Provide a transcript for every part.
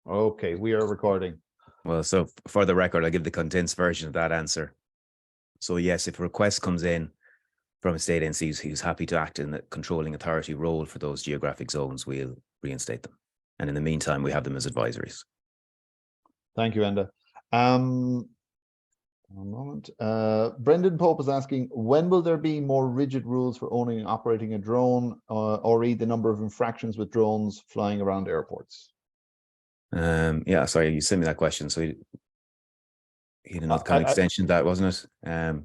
Okay, we are recording. Well, so for the record, I'll give the condensed version of that answer. So yes, if a request comes in from a state agency who's happy to act in the controlling authority role for those geographic zones, we'll reinstate them. And in the meantime, we have them as advisories. Thank you, Enda. One moment. Brendan Pope is asking, when will there be more rigid rules for owning and operating a drone, or read the number of infractions with drones flying around airports? Yeah, sorry, you sent me that question. So he had another kind of extension to that, wasn't it?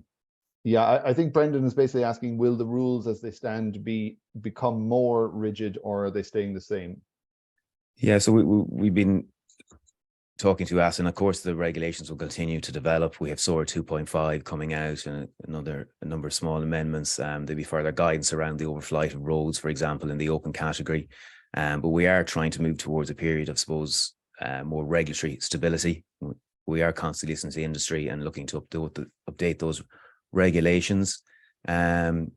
Yeah, I think Brendan is basically asking, will the rules as they stand become more rigid, or are they staying the same? Yeah, so we've been talking to us, and of course the regulations will continue to develop. We have SOAR 2.5 coming out, and a number of small amendments. There'll be further guidance around the overflight of roads, for example, in the open category. But we are trying to move towards a period of, I suppose, more regulatory stability. We are constantly listening to the industry and looking to update those regulations. Around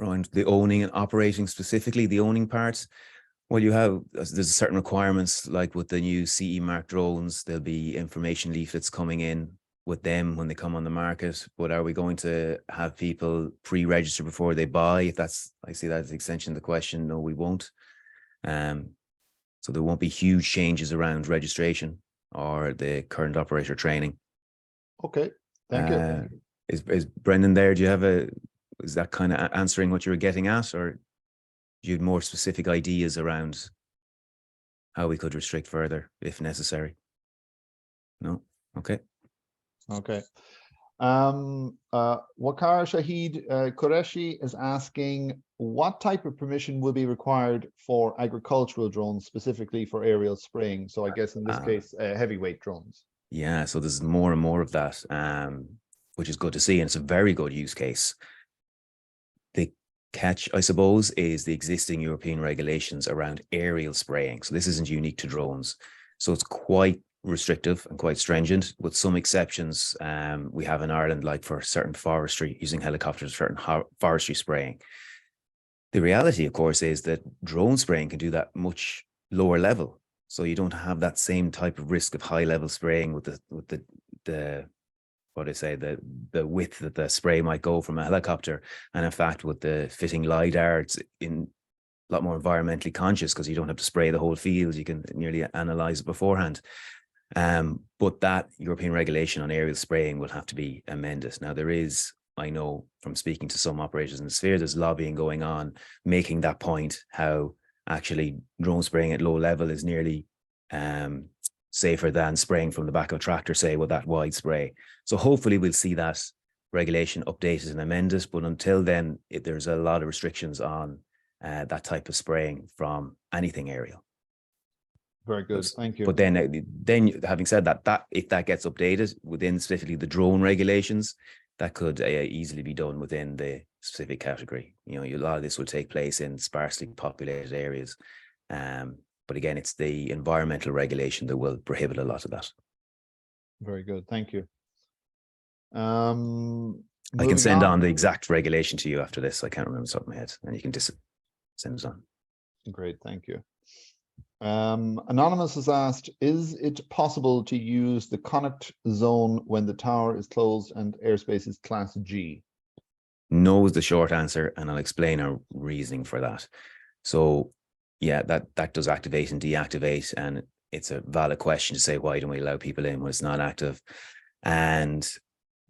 the owning and operating, specifically the owning part. Well, there's certain requirements, like with the new CE mark drones, there'll be information leaflets coming in with them when they come on the market. But are we going to have people pre-register before they buy? If I see that as an extension of the question, no, we won't. So there won't be huge changes around registration or the current operator training. Okay, thank you. Is Brendan there? Is that kind of answering what you were getting at, or do you have more specific ideas around how we could restrict further if necessary? No? Okay. Okay. Waqar Shahid Qureshi is asking, what type of permission will be required for agricultural drones, specifically for aerial spraying? So I guess in this case, heavyweight drones. Yeah, so there's more and more of that, which is good to see, and it's a very good use case. The catch, I suppose, is the existing European regulations around aerial spraying. So this isn't unique to drones. So it's quite restrictive and quite stringent, with some exceptions we have in Ireland, like for certain forestry, using helicopters, certain forestry spraying. The reality, of course, is that drone spraying can do that much lower level. So you don't have that same type of risk of high level spraying with the what I say, the width that the spray might go from a helicopter. And in fact, with the fitting LiDAR, it's a lot more environmentally conscious, because you don't have to spray the whole field. You can nearly analyze it beforehand. But that European regulation on aerial spraying will have to be amended. Now, there is, I know from speaking to some operators in the sphere, there's lobbying going on, making that point, how actually drone spraying at low level is nearly safer than spraying from the back of a tractor, say, with that wide spray. So hopefully we'll see that regulation updated and amended. But until then, there's a lot of restrictions on that type of spraying from anything aerial. Very good, thank you. But then having said that, if that gets updated within specifically the drone regulations, that could easily be done within the specific category. You know, a lot of this will take place in sparsely populated areas. But again, it's the environmental regulation that will prohibit a lot of that. Very good, thank you. I can send on the exact regulation to you after this. I can't remember the top of my head, and you can just send it on. Great, thank you. Anonymous has asked, is it possible to use the Connacht zone when the tower is closed and airspace is class G? No is the short answer, and I'll explain our reasoning for that. So yeah, that does activate and deactivate, and it's a valid question to say, why don't we allow people in when it's not active? And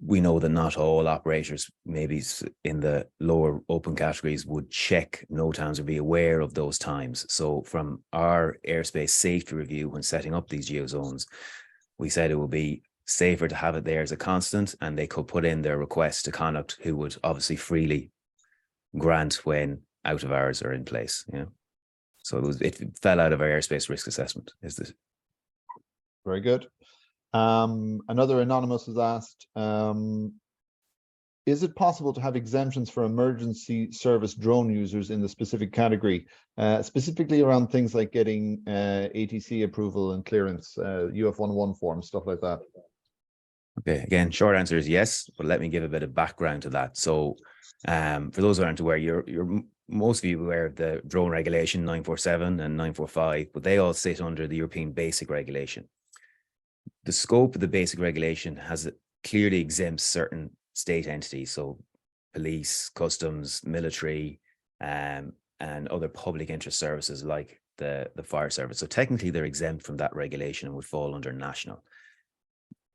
we know that not all operators, maybe in the lower open categories, would check no times or be aware of those times. So from our airspace safety review, when setting up these geozones, we said it would be safer to have it there as a constant, and they could put in their request to Connacht, who would obviously freely grant when out of hours are in place. You know, so it fell out of our airspace risk assessment. Is this very good? Another anonymous has asked, is it possible to have exemptions for emergency service drone users in the specific category, specifically around things like getting ATC approval and clearance, UF101 forms, stuff like that? Okay, again, short answer is yes, but let me give a bit of background to that. So for those who aren't aware, your most of you are aware of the drone regulation 947 and 945, but they all sit under the European Basic Regulation. The scope of the Basic Regulation has clearly exempts certain state entities, so police, customs, military, and other public interest services like the fire service. So technically they're exempt from that regulation and would fall under national.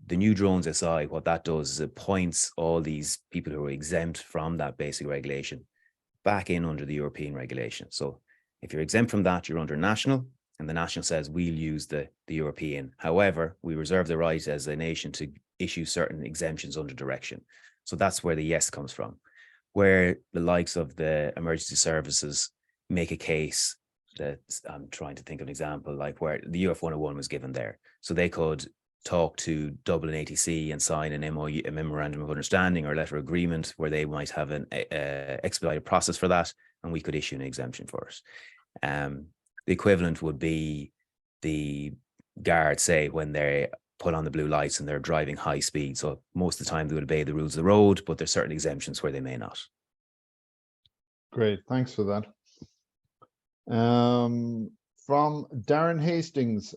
The new drones SI, what that does is it points all these people who are exempt from that basic regulation back in under the European regulation. So if you're exempt from that, you're under national, and the national says we'll use the European. However, we reserve the right as a nation to issue certain exemptions under direction. So that's where the yes comes from, where the likes of the emergency services make a case that, I'm trying to think of an example, like where the UF 101 was given there. So they could talk to Dublin ATC and sign an MOU, a memorandum of understanding or letter of agreement, where they might have an expedited process for that, and we could issue an exemption for it. The equivalent would be the guards, say, when they put on the blue lights and they're driving high speed. So most of the time they would obey the rules of the road, but there's certain exemptions where they may not. Great, thanks for that. From Darren Hastings,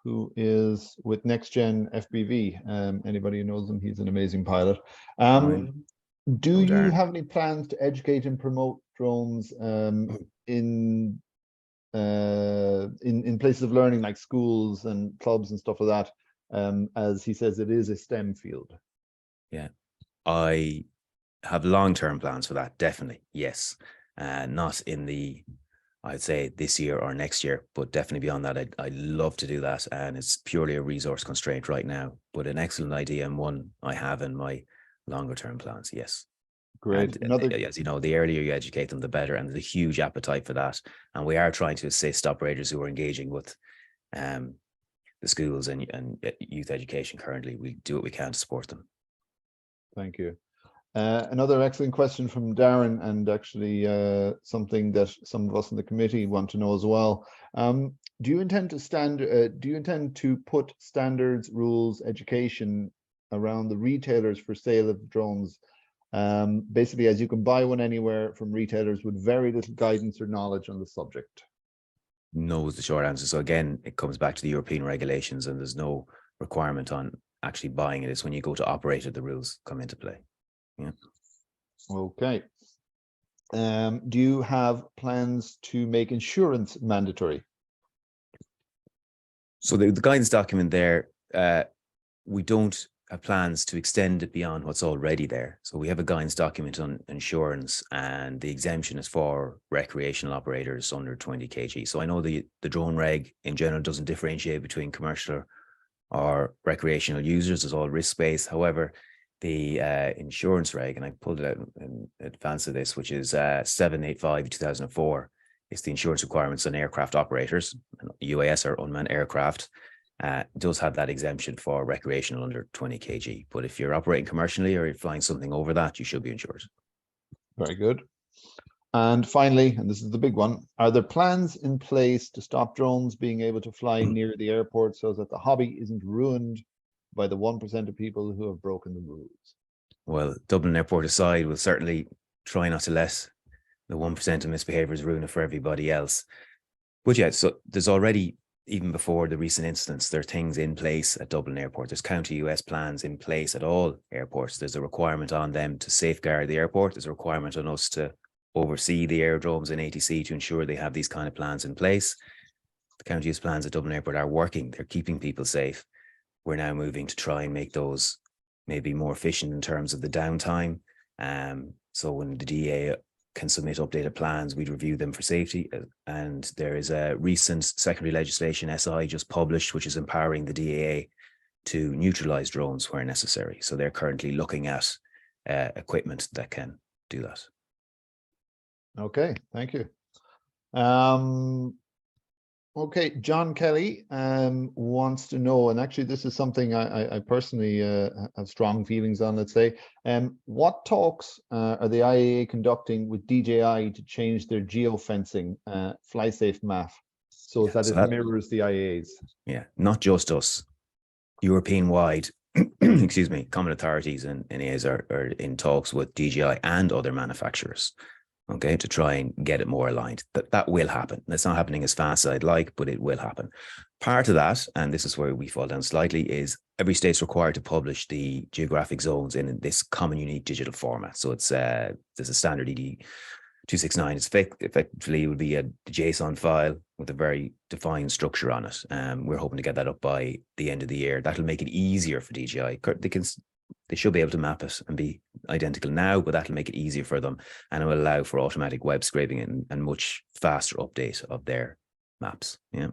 who is with Next Gen FPV. Anybody who knows him, he's an amazing pilot. Do you have any plans to educate and promote drones in places of learning like schools and clubs and stuff like that? As he says, it is a STEM field. Yeah, I have long-term plans for that, definitely, yes. Not in the, I'd say this year or next year, but definitely beyond that, I'd love to do that. And it's purely a resource constraint right now, but an excellent idea and one I have in my longer term plans. Yes. Great. And, as you know, the earlier you educate them, the better. And there's a huge appetite for that. And we are trying to assist operators who are engaging with the schools and youth education currently. We do what we can to support them. Thank you. Another excellent question from Darren, and actually something that some of us in the committee want to know as well. Do you intend to put standards, rules, education around the retailers for sale of drones? Basically, as you can buy one anywhere from retailers with very little guidance or knowledge on the subject. No is the short answer. So again, it comes back to the European regulations, and there's no requirement on actually buying it. It's when you go to operate it, the rules come into play. Yeah. Okay. Do you have plans to make insurance mandatory? So the guidance document there, we don't have plans to extend it beyond what's already there. So we have a guidance document on insurance, and the exemption is for recreational operators under 20 kg. So I know the drone reg in general doesn't differentiate between commercial or recreational users. It's all risk-based. However, the insurance reg, and I pulled it out in advance of this, which is 785/2004. It's the insurance requirements on aircraft operators, UAS or unmanned aircraft. Does have that exemption for recreational under 20 kg. But if you're operating commercially or you're flying something over that, you should be insured. Very good. And finally, and this is the big one, are there plans in place to stop drones being able to fly near the airport so that the hobby isn't ruined by the 1% of people who have broken the rules? Well, Dublin Airport aside, we'll certainly try not to let the 1% of misbehaviours ruin it for everybody else. But yeah, so there's already, even before the recent incidents, there are things in place at Dublin Airport. There's county US plans in place at all airports. There's a requirement on them to safeguard the airport. There's a requirement on us to oversee the aerodromes and ATC to ensure they have these kind of plans in place. The county US plans at Dublin Airport are working. They're keeping people safe. We're now moving to try and make those maybe more efficient in terms of the downtime. So when the DA can submit updated plans, we'd review them for safety. And there is a recent secondary legislation, SI, just published, which is empowering the DAA to neutralize drones where necessary. So they're currently looking at equipment that can do that. Okay, thank you. Okay, John Kelly wants to know, and actually this is something I personally have strong feelings on, let's say. What talks are the IAA conducting with DJI to change their geofencing fly-safe map so that it mirrors the IAA's? Yeah, not just us. European-wide, excuse me, common authorities and NAs are in talks with DJI and other manufacturers. okay, to try and get it more aligned. That will happen. It's not happening as fast as I'd like, but it will happen. Part of that, and this is where we fall down slightly, is every state's required to publish the geographic zones in this common unique digital format. So it's there's a standard ED 269. It's effectively would be a JSON file with a very defined structure on it. We're hoping to get that up by the end of the year. That'll make it easier for DJI. They should be able to map it and be identical now, but that'll make it easier for them, and it will allow for automatic web scraping and much faster update of their maps. Yeah.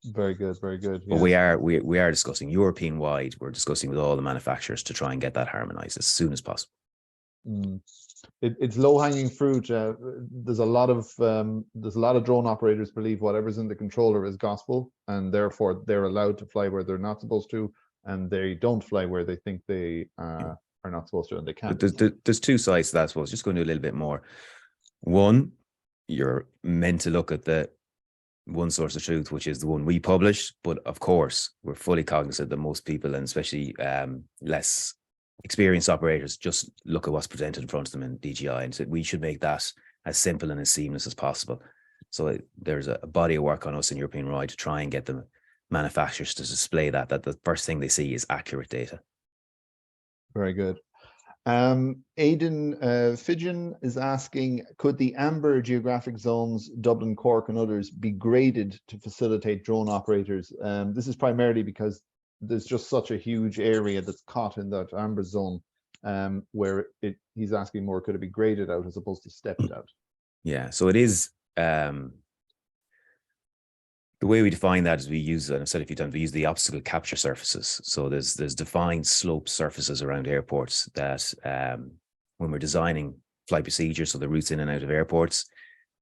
Very good, very good. But we are discussing European wide. We're discussing with all the manufacturers to try and get that harmonized as soon as possible. It's low-hanging fruit. There's a lot of drone operators believe whatever's in the controller is gospel, and therefore they're allowed to fly where they're not supposed to, and they don't fly where they think they are not supposed to, and they can't. There's two sides to that, I suppose. Just going to do a little bit more. One, you're meant to look at the one source of truth, which is the one we publish. But of course, we're fully cognizant that most people, and especially less experienced operators, just look at what's presented in front of them in DJI, and so we should make that as simple and as seamless as possible. So there's a body of work on us in European wide to try and get the manufacturers to display that the first thing they see is accurate data. Very good. Aidan Fidgen is asking, could the amber geographic zones, Dublin, Cork and others, be graded to facilitate drone operators? This is primarily because there's just such a huge area that's caught in that amber zone, where he's asking more, could it be graded out as opposed to stepped out? Yeah, so it is. The way we define that is we use, and I've said a few times, we use the obstacle capture surfaces. So there's defined slope surfaces around airports that when we're designing flight procedures, so the routes in and out of airports,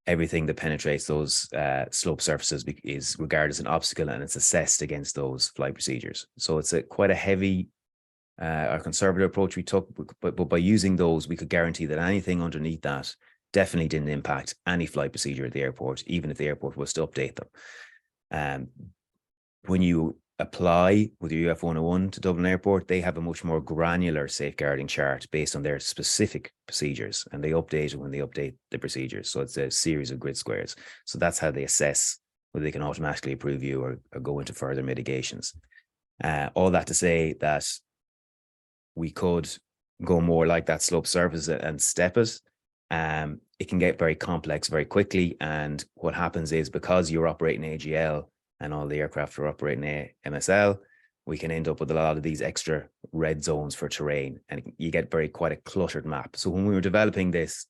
everything that penetrates those slope surfaces is regarded as an obstacle, and it's assessed against those flight procedures. So it's quite a heavy or conservative approach we took, but by using those, we could guarantee that anything underneath that definitely didn't impact any flight procedure at the airport, even if the airport was to update them. When you apply with your UF 101 to Dublin Airport, they have a much more granular safeguarding chart based on their specific procedures, and they update it when they update the procedures. So it's a series of grid squares. So that's how they assess whether they can automatically approve you or go into further mitigations. All that to say that we could go more like that slope surface and step it. It can get very complex very quickly, and what happens is, because you're operating AGL and all the aircraft are operating MSL, we can end up with a lot of these extra red zones for terrain, and you get quite a cluttered map. So when we were developing this,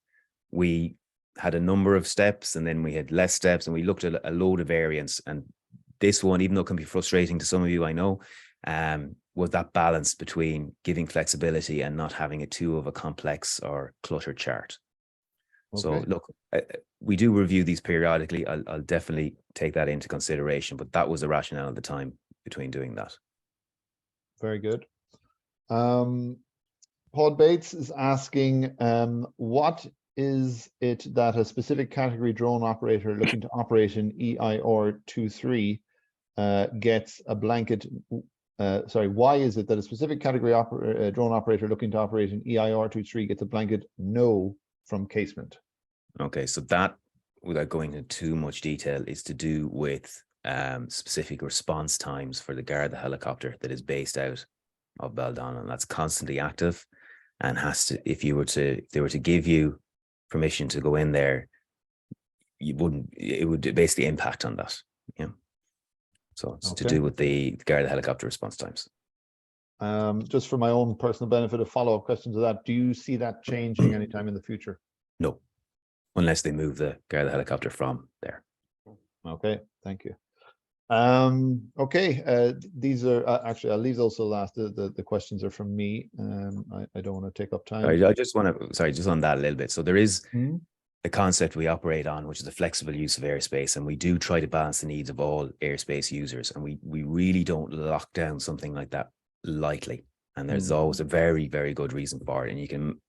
we had a number of steps, and then we had less steps, and we looked at a load of variants. And this one, even though it can be frustrating to some of you, I know, was that balance between giving flexibility and not having it too of a complex or cluttered chart. Okay. So look, we do review these periodically. I'll definitely take that into consideration, but that was the rationale at the time between doing that. Very good. Paul Bates is asking, what is it that a specific category drone operator looking to operate in EIR 23 gets a blanket? Why is it that a specific category drone operator looking to operate in EIR 23 gets a blanket no from casement? Okay, so that, without going into too much detail, is to do with specific response times for the Garda helicopter that is based out of Baldon, and that's constantly active, and has to, if they were to give you permission to go in there, it would basically impact on that. Yeah. So it's to do with the Garda helicopter response times. Just for my own personal benefit, a follow-up question to that, do you see that changing anytime in the future? No, unless they move the Garda helicopter from there. Okay, thank you. These are actually, I'll leave those till last. The questions are from me. I don't want to take up time. I just want to, just on that a little bit. So there is a concept we operate on, which is the flexible use of airspace, and we do try to balance the needs of all airspace users, and we really don't lock down something like that lightly. And there's always a very, very good reason for it. And you can,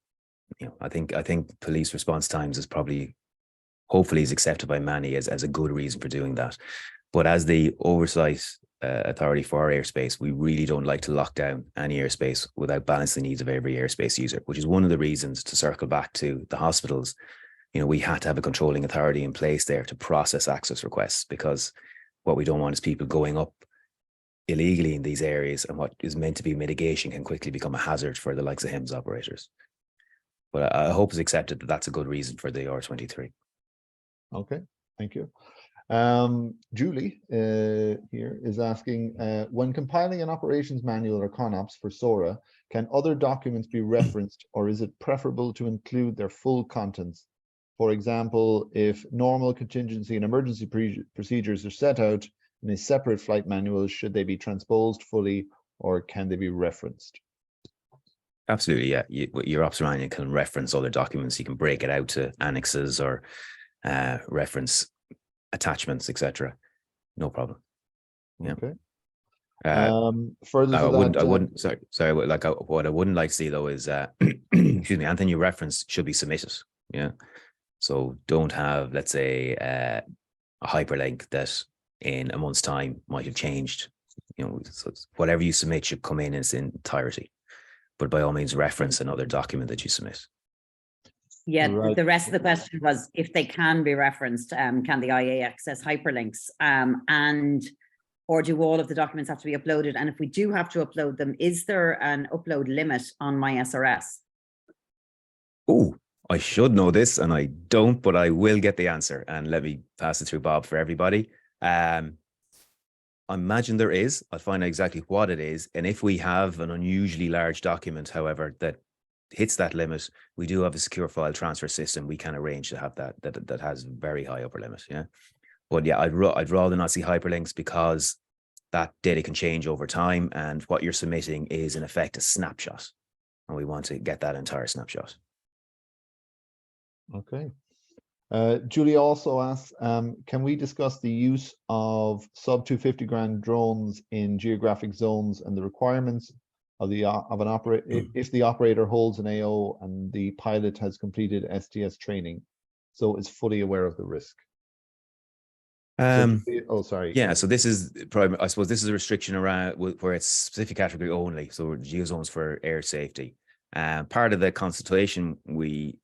I think police response times is probably, hopefully, is accepted by many as a good reason for doing that. But as the oversight authority for our airspace, we really don't like to lock down any airspace without balancing the needs of every airspace user, which is one of the reasons, to circle back to the hospitals, we had to have a controlling authority in place there to process access requests, because what we don't want is people going up illegally in these areas, and what is meant to be mitigation can quickly become a hazard for the likes of HIMSS operators. But I hope it's accepted that that's a good reason for the R23. Okay, thank you. Julie here is asking, when compiling an operations manual or ConOps for SORA, can other documents be referenced, or is it preferable to include their full contents? For example, if normal contingency and emergency procedures are set out in a separate flight manual, should they be transposed fully, or can they be referenced? Absolutely, yeah. Your ops manual can reference other documents. You can break it out to annexes or reference attachments, etc. No problem. Yeah. Okay. Further to that, I wouldn't. Sorry. Like what I wouldn't like to see though is, excuse me, anything you reference should be submitted. Yeah. So don't have, let's say, a hyperlink that in a month's time might have changed. So whatever you submit should come in its entirety. But by all means, reference another document that you submit. Yeah, right. The rest of the question was if they can be referenced, can the IAA access hyperlinks, or do all of the documents have to be uploaded? And if we do have to upload them, is there an upload limit on my SRS? Oh, I should know this and I don't, but I will get the answer, and let me pass it through Bob for everybody. I imagine there is. I'll find out exactly what it is. And if we have an unusually large document, however, that hits that limit, we do have a secure file transfer system. We can arrange to have that has very high upper limit. Yeah. But yeah, I'd rather not see hyperlinks, because that data can change over time, and what you're submitting is in effect a snapshot, and we want to get that entire snapshot. Okay. Julie also asks, can we discuss the use of sub 250 grand drones in geographic zones and the requirements of an operator if the operator holds an AO and the pilot has completed STS training, so is fully aware of the risk? Sorry. Yeah, so this is probably, I suppose this is a restriction around where it's specific category only. So Geozones for air safety. Part of the consultation we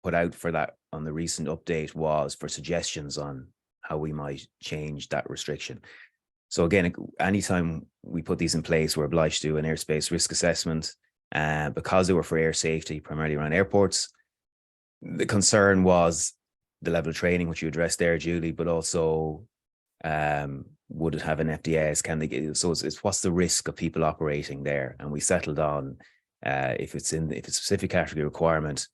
put out for that on the recent update was for suggestions on how we might change that restriction. So again, anytime we put these in place, we're obliged to do an airspace risk assessment. Because they were for air safety, primarily around airports, the concern was the level of training, which you addressed there, Julie, but also would it have an FDS? Can they get, so it's what's the risk of people operating there? And we settled on if it's a specific category requirement,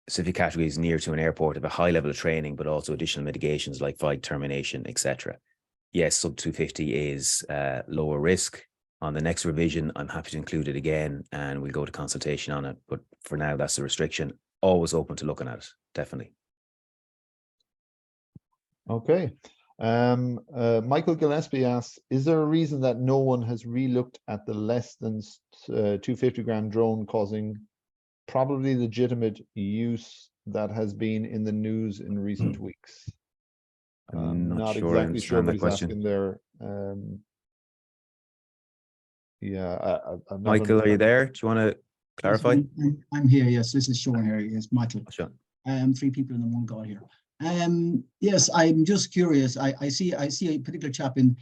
specific categories near to an airport have a high level of training, but also additional mitigations like flight termination, etc. Yes, sub 250 is lower risk. On the next revision, I'm happy to include it again, and we'll go to consultation on it. But for now, that's the restriction. Always open to looking at it, definitely. Okay. Michael Gillespie asks, is there a reason that no one has relooked at the less than 250 gram drone causing probably legitimate use that has been in the news in recent weeks? I'm not sure exactly sure what he's question. asking there. Yeah, Michael, are you there? Do you want to clarify? Yes, I'm here. Yes, this is Sean here. Yes, Michael. Sure. Three people in the one guy here. Yes, I'm just curious. I see a particular chap in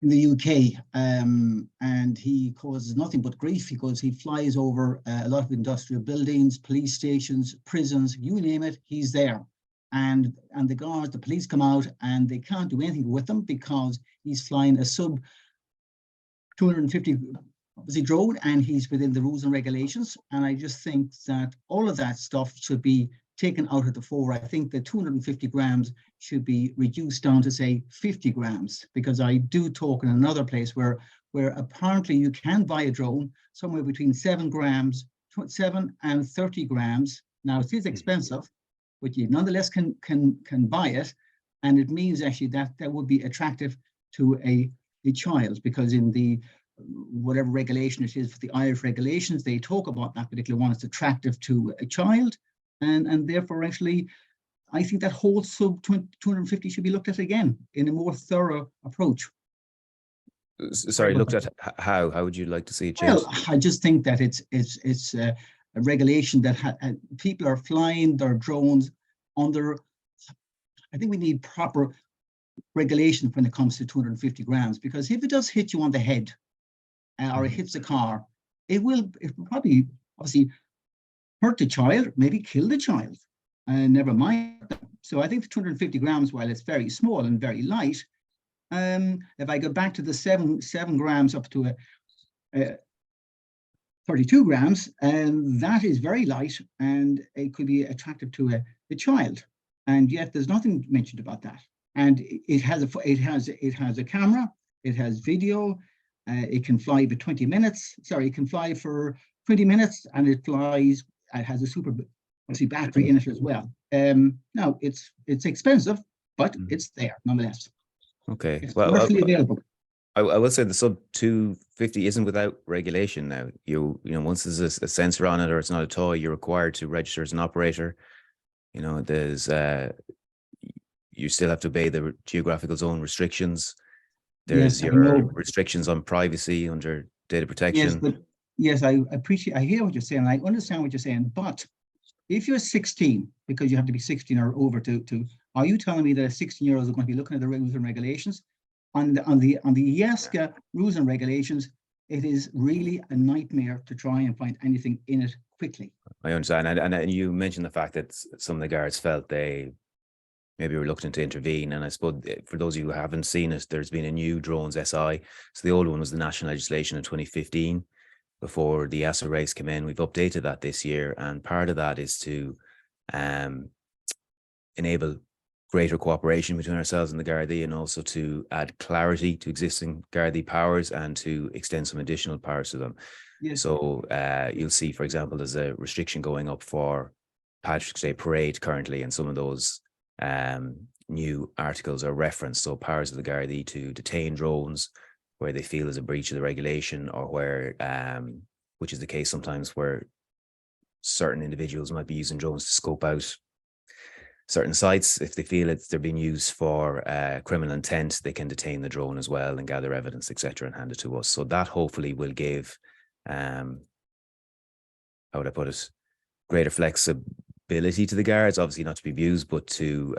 the UK, and he causes nothing but grief because he flies over a lot of industrial buildings, police stations, prisons, you name it, he's there. And the guards, the police come out and they can't do anything with him because he's flying a sub 250 drone and he's within the rules and regulations. And I just think that all of that stuff should be taken out of the fore. I think the 250 grams should be reduced down to say 50 grams, because I do talk in another place where apparently you can buy a drone somewhere between 7 and 30 grams. Now it is expensive, but you nonetheless can buy it. And it means actually that would be attractive to a child, because in the whatever regulation it is for the Irish regulations, they talk about that particular one. It's attractive to a child. And therefore, actually, I think that whole sub 250 should be looked at again in a more thorough approach. Sorry, looked at how? How would you like to see it changed? Well, I just think that it's a regulation that people are flying their drones under, I think we need proper regulation when it comes to 250 grams, because if it does hit you on the head or it hits a car, it will probably obviously hurt the child, maybe kill the child, and never mind. So I think the 250 grams, while it's very small and very light, if I go back to the 7 grams up to a 32 grams, and that is very light, and it could be attractive to a child, and yet there's nothing mentioned about that. And it has a camera, it has video, it can fly for 20 minutes. Sorry, it can fly for 20 minutes, and it flies. It has a super obviously battery in it as well. Now it's expensive, but it's there nonetheless. Okay, it's well, commercially available. I will say the sub 250 isn't without regulation now. You know, once there's a sensor on it or it's not a toy, you're required to register as an operator. You know, there's you still have to obey the geographical zone restrictions. There's your restrictions on privacy under data protection. Yes, but yes, I hear what you're saying. I understand what you're saying, but if you're 16, because you have to be 16 or over to are you telling me that a 16-year-old is going to be looking at the rules and regulations? On the IASCA rules and regulations, it is really a nightmare to try and find anything in it quickly. I understand, and you mentioned the fact that some of the guards felt they maybe reluctant to intervene. And I suppose for those of you who haven't seen it, there's been a new drones SI. So the old one was the national legislation in 2015. Before the EASA race came in, we've updated that this year. And part of that is to enable greater cooperation between ourselves and the Gardaí, and also to add clarity to existing Gardaí powers and to extend some additional powers to them. Yes. So you'll see, for example, there's a restriction going up for Patrick's Day Parade currently, and some of those new articles are referenced. So powers of the Gardaí to detain drones where they feel there's a breach of the regulation, or where, which is the case sometimes, where certain individuals might be using drones to scope out certain sites. If they feel they're being used for criminal intent, they can detain the drone as well and gather evidence, etc., and hand it to us. So that hopefully will give, how would I put it, greater flexibility to the guards, obviously not to be abused, but to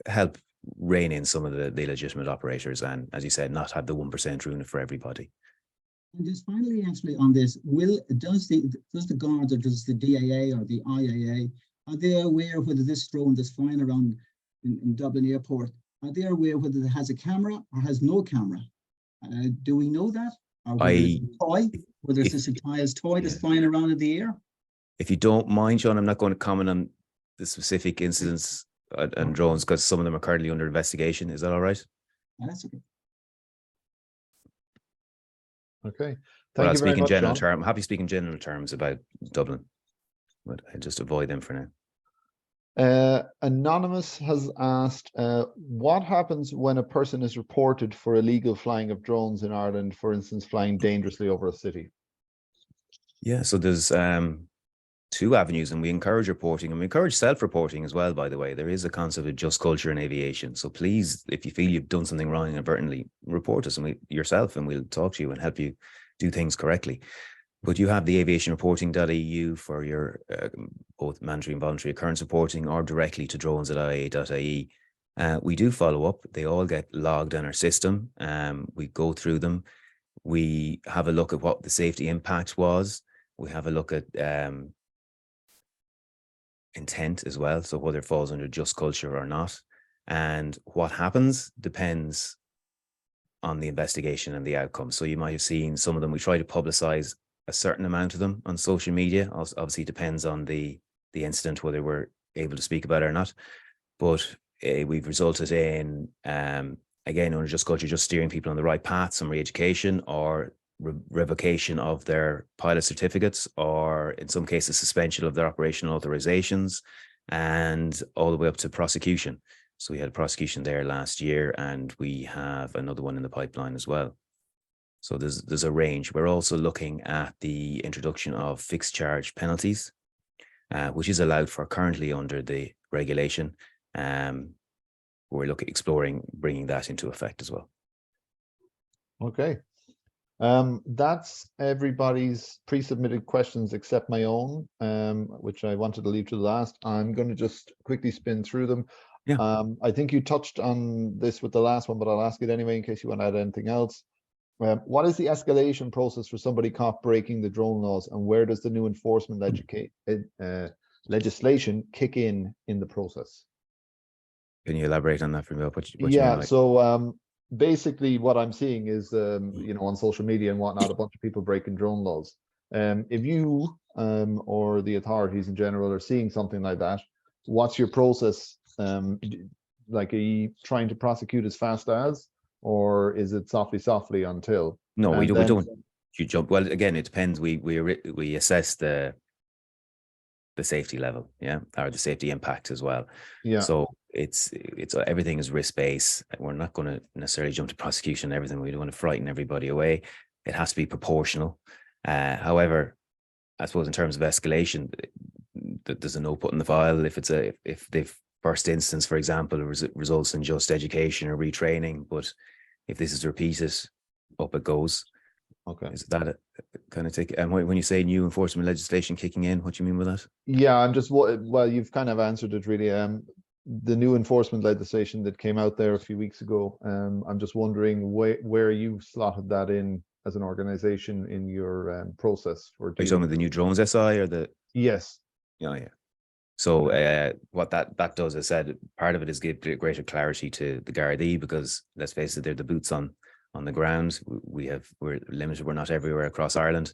help rein in some of the legitimate operators, and, as you said, not have the 1% ruin it for everybody. And just finally, actually, on this, does the guards, or does the DAA or the IAA, are they aware whether this drone that's flying around in Dublin Airport, are they aware whether it has a camera or has no camera? Do we know that? Or whether it's a toy, whether it's just a child's toy that's flying around in the air? If you don't mind, Sean, I'm not going to comment on the specific incidents and drones, because some of them are currently under investigation. Is that all right? Yeah, that's okay. Okay. Thank you very much, Sean. I'm happy speaking general terms about Dublin, but I just avoid them for now. Anonymous has asked, what happens when a person is reported for illegal flying of drones in Ireland, for instance, flying dangerously over a city? Yeah, so there's two avenues, and we encourage reporting, and we encourage self-reporting as well, by the way. There is a concept of just culture in aviation. So please, if you feel you've done something wrong inadvertently, report us yourself, and we'll talk to you and help you do things correctly. But you have the aviationreporting.eu for your both mandatory and voluntary occurrence reporting, or directly to drones@ia.ie. We do follow up. They all get logged in our system. We go through them. We have a look at what the safety impact was. We have a look at intent as well, so whether it falls under just culture or not. And what happens depends on the investigation and the outcome. So you might have seen some of them, we try to publicize a certain amount of them on social media. Obviously it depends on the incident, whether we're able to speak about it or not. But we've resulted in, again, under just culture, just steering people on the right path, some re-education or revocation of their pilot certificates, or in some cases suspension of their operational authorizations, and all the way up to prosecution. So we had a prosecution there last year, and we have another one in the pipeline as well. So there's a range. We're also looking at the introduction of fixed charge penalties, which is allowed for currently under the regulation. We're exploring bringing that into effect as well. Okay. That's everybody's pre-submitted questions except my own, which I wanted to leave to the last. I'm going to just quickly spin through them. Yeah. I think you touched on this with the last one, but I'll ask it anyway in case you want to add anything else. What is the escalation process for somebody caught breaking the drone laws, and where does the new enforcement legislation kick in the process? Can you elaborate on that for me? What you Yeah, mean? so basically what I'm seeing is, you know, on social media and whatnot, a bunch of people breaking drone laws. If you or the authorities in general are seeing something like that, what's your process? Like, are you trying to prosecute as fast as, or is it softly until? No, we And then- don't. You jump. Well, again, it depends. We assess the safety level, yeah, or the safety impact as well. Yeah. So it's everything is risk based. We're not going to necessarily jump to prosecution and everything. We don't want to frighten everybody away. It has to be proportional. However, I suppose in terms of escalation, there's a no put in the file if the first instance, for example, results in just education or retraining. But if this is repeated, up it goes. Okay. Is that a kind of take? And when you say new enforcement legislation kicking in, what do you mean with that? Yeah, I'm just, well, you've kind of answered it really. The new enforcement legislation that came out there a few weeks ago, I'm just wondering where you slotted that in as an organization in your process for. Are you talking about the new drones SI or the? Yes. Yeah. So what that does, as I said, part of it is give greater clarity to the Gardaí, because let's face it, they're the boots on the ground. We're limited. We're not everywhere across Ireland.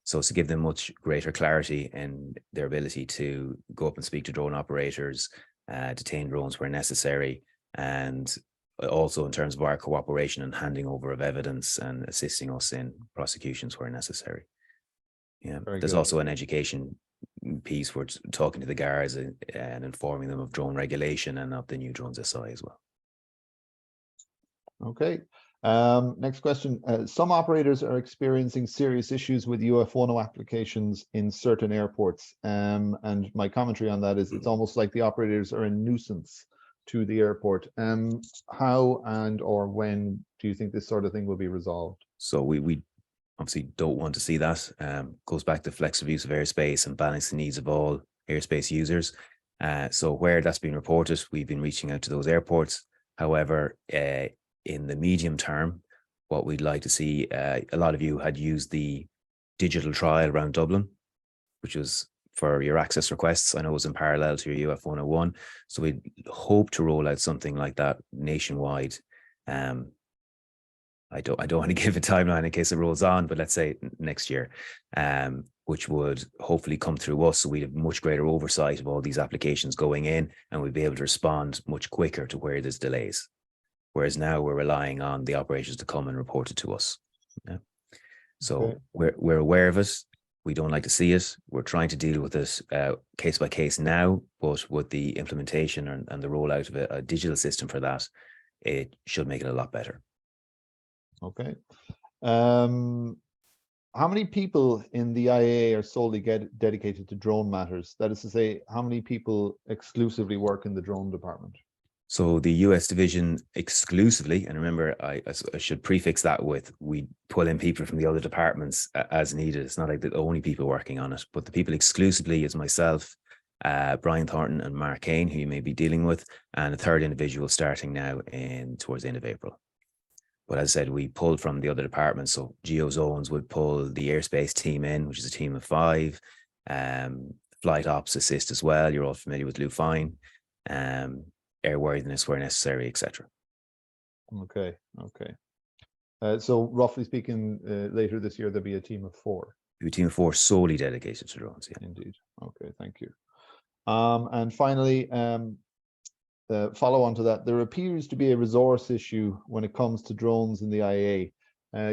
So it's to give them much greater clarity in their ability to go up and speak to drone operators, detain drones where necessary, and also in terms of our cooperation and handing over of evidence and assisting us in prosecutions where necessary. Yeah, there's also an education piece where it's talking to the guards and informing them of drone regulation and of the new drones SI as well. Okay. Next question. Some operators are experiencing serious issues with UF10 applications in certain airports. And my commentary on that is it's almost like the operators are a nuisance to the airport. How and or when do you think this sort of thing will be resolved? So we obviously don't want to see that. Goes back to flexible use of airspace and balancing the needs of all airspace users. So where that's been reported, we've been reaching out to those airports. However, in the medium term, what we'd like to see, a lot of you had used the digital trial around Dublin, which was for your access requests. I know it was in parallel to your UF 101. So we'd hope to roll out something like that nationwide. I don't want to give a timeline in case it rolls on, but let's say next year, which would hopefully come through us. So we'd have much greater oversight of all these applications going in, and we'd be able to respond much quicker to where there's delays. Whereas now we're relying on the operators to come and report it to us. Yeah. So we're aware of it. We don't like to see it. We're trying to deal with this case by case now, but with the implementation and the rollout of a digital system for that, it should make it a lot better. Okay. How many people in the IAA are solely dedicated to drone matters? That is to say, how many people exclusively work in the drone department? So the US division exclusively, and remember, I should prefix that with, we pull in people from the other departments as needed. It's not like the only people working on it, but the people exclusively is myself, Brian Thornton and Mark Kane, who you may be dealing with, and a third individual starting now towards the end of April. But as I said, we pulled from the other departments. So Geozones would pull the airspace team in, which is a team of 5. Flight ops assist as well. You're all familiar with Lou Fine. Airworthiness where necessary, etc. Okay. So roughly speaking, later this year, there'll be a team of 4. A team of 4 solely dedicated to drones. Yeah. Indeed. Okay, thank you. And finally, follow on to that, there appears to be a resource issue when it comes to drones in the IAA.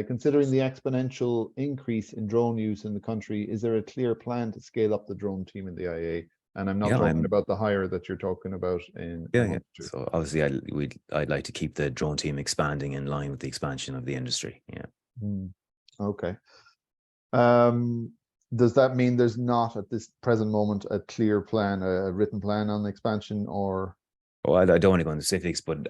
Considering the exponential increase in drone use in the country, is there a clear plan to scale up the drone team in the IAA? And I'm not talking about the hire that you're talking about in. Yeah. So obviously, I'd like to keep the drone team expanding in line with the expansion of the industry. Yeah. Okay. Does that mean there's not at this present moment a clear plan, a written plan on expansion, or? Well, I don't want to go into specifics, but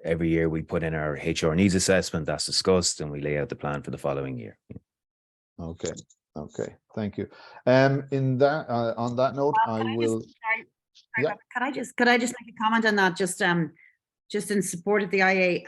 every year we put in our HR needs assessment, that's discussed, and we lay out the plan for the following year. Okay. Okay. Thank you. In that, on that note, I will. Yeah. Could I just make a comment on that? Just in support of the IA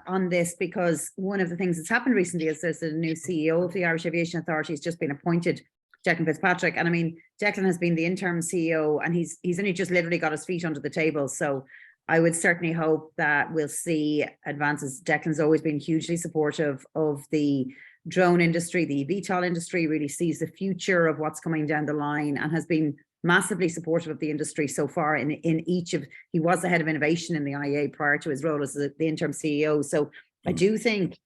on this, because one of the things that's happened recently is there's a new CEO of the Irish Aviation Authority has just been appointed, Declan Fitzpatrick. And I mean, Declan has been the interim CEO, and he's only just literally got his feet under the table. So I would certainly hope that we'll see advances. Declan's always been hugely supportive of the drone industry, the eVTOL industry, really sees the future of what's coming down the line, and has been massively supportive of the industry so far in each of, he was the head of innovation in the IAA prior to his role as the interim CEO. So I do think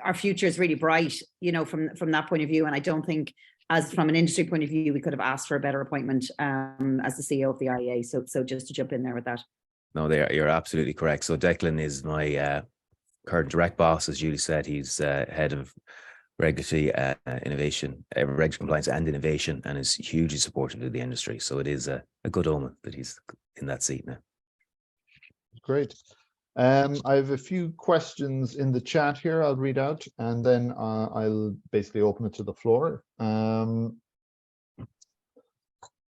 our future is really bright, you know, from that point of view. And I don't think, as from an industry point of view, we could have asked for a better appointment as the CEO of the IAA. So just to jump in there with that. No, you're absolutely correct. So Declan is my current direct boss, as Julie said. He's head of regulatory innovation, regulatory compliance and innovation, and is hugely supportive of the industry. So it is a good omen that he's in that seat now. Great. I have a few questions in the chat here I'll read out, and then I'll basically open it to the floor.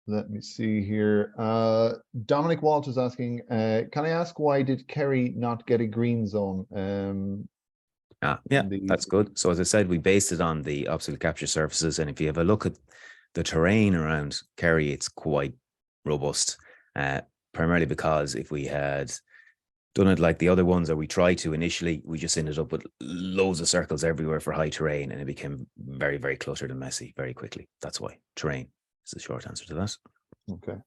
Let me see here. Dominic Walt is asking, can I ask, why did Kerry not get a green zone? Yeah, that's good. So as I said, we based it on the obstacle capture surfaces. And if you have a look at the terrain around Kerry, it's quite robust, primarily because if we had done it like the other ones that we tried to initially, we just ended up with loads of circles everywhere for high terrain, and it became very, very cluttered and messy very quickly. That's why terrain is the short answer to that. Okay.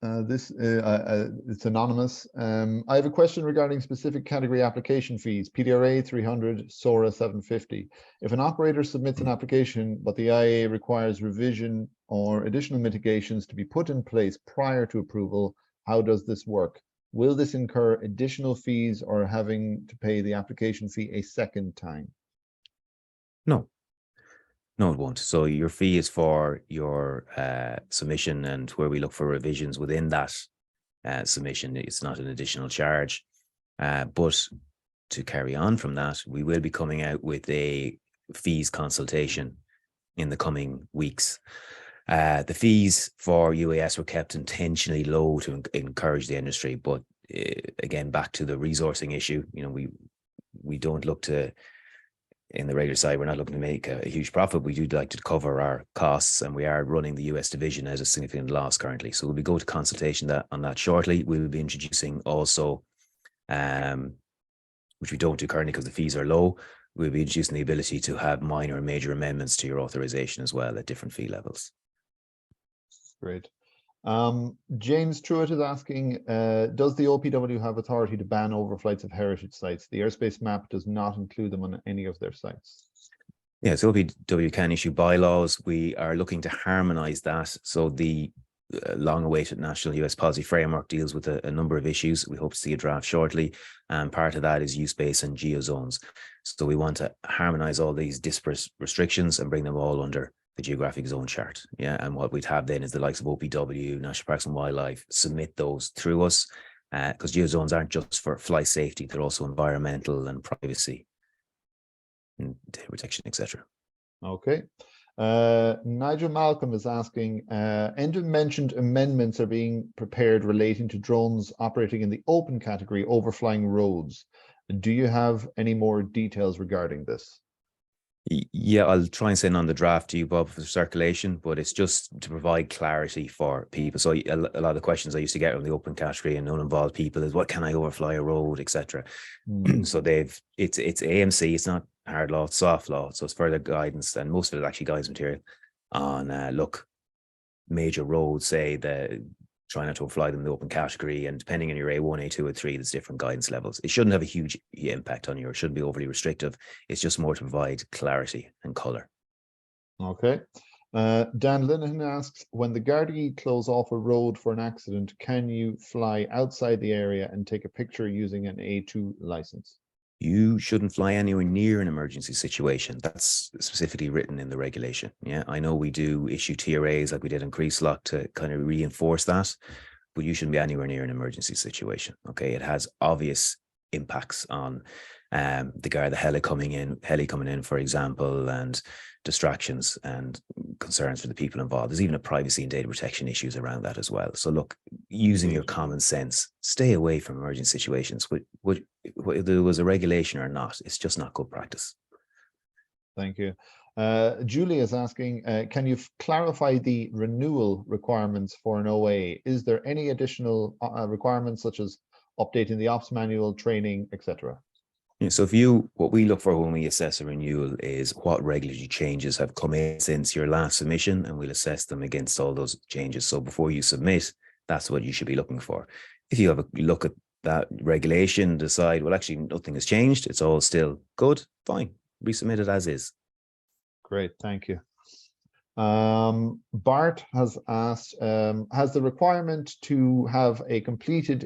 It's anonymous. I have a question regarding specific category application fees: PDRA 300, SORA 750. If an operator submits an application, but the IAA requires revision or additional mitigations to be put in place prior to approval, how does this work? Will this incur additional fees or having to pay the application fee a second time? No, it won't. So your fee is for your submission, and where we look for revisions within that submission. It's not an additional charge. But to carry on from that, we will be coming out with a fees consultation in the coming weeks. The fees for UAS were kept intentionally low to encourage the industry. But again, back to the resourcing issue, you know, we don't look to, in the regular side, we're not looking to make a huge profit. We do like to cover our costs, and we are running the US division at a significant loss currently. So we'll be going to consultation on that shortly. We will be introducing also, which we don't do currently because the fees are low, we'll be introducing the ability to have minor and major amendments to your authorization as well at different fee levels. Great. James Truitt is asking, does the OPW have authority to ban overflights of heritage sites? The airspace map does not include them on any of their sites. Yes, OPW can issue bylaws. We are looking to harmonize that. So the long-awaited national US policy framework deals with a number of issues. We hope to see a draft shortly. And part of that is use base and geozones. So we want to harmonize all these disparate restrictions and bring them all under the geographic zone chart. Yeah, and what we'd have then is the likes of OPW, National Parks and Wildlife, submit those through us, because geozones aren't just for flight safety, they're also environmental and privacy and data protection, etc. Okay. Nigel Malcolm is asking, Enda mentioned amendments are being prepared relating to drones operating in the open category, overflying roads. Do you have any more details regarding this? Yeah, I'll try and send on the draft to you, Bob, for circulation, but it's just to provide clarity for people. So a lot of the questions I used to get on the open category and uninvolved people is, what can I overfly a road, etc. So it's AMC, it's not hard law, it's soft law. So it's further guidance, and most of it is actually guidance material on look, major roads, say try not to overfly them in the open category, and depending on your A1, A2, or 3, there's different guidance levels. It shouldn't have a huge impact on you, or it shouldn't be overly restrictive. It's just more to provide clarity and color. Okay. Dan Linehan asks, when the Gardaí close off a road for an accident, can you fly outside the area and take a picture using an A2 license? You shouldn't fly anywhere near an emergency situation. That's specifically written in the regulation. Yeah, I know we do issue TRAs like we did in Creaselock to kind of reinforce that. but you shouldn't be anywhere near an emergency situation. Okay, it has obvious impacts on the heli coming in, for example, and distractions and concerns for the people involved. There's even a privacy and data protection issues around that as well. So look, using your common sense, stay away from emergency situations. Whether there was a regulation or not, it's just not good practice. Thank you. Julie is asking, can you clarify the renewal requirements for an OA? Is there any additional requirements such as updating the ops manual, training, etc.? Yeah, so what we look for when we assess a renewal is what regulatory changes have come in since your last submission, and we'll assess them against all those changes. So before you submit, that's what you should be looking for. If you have a look at that regulation, decide, well, actually nothing has changed, it's all still good, fine, resubmit it as is. Great, thank you. Bart has asked, has the requirement to have a completely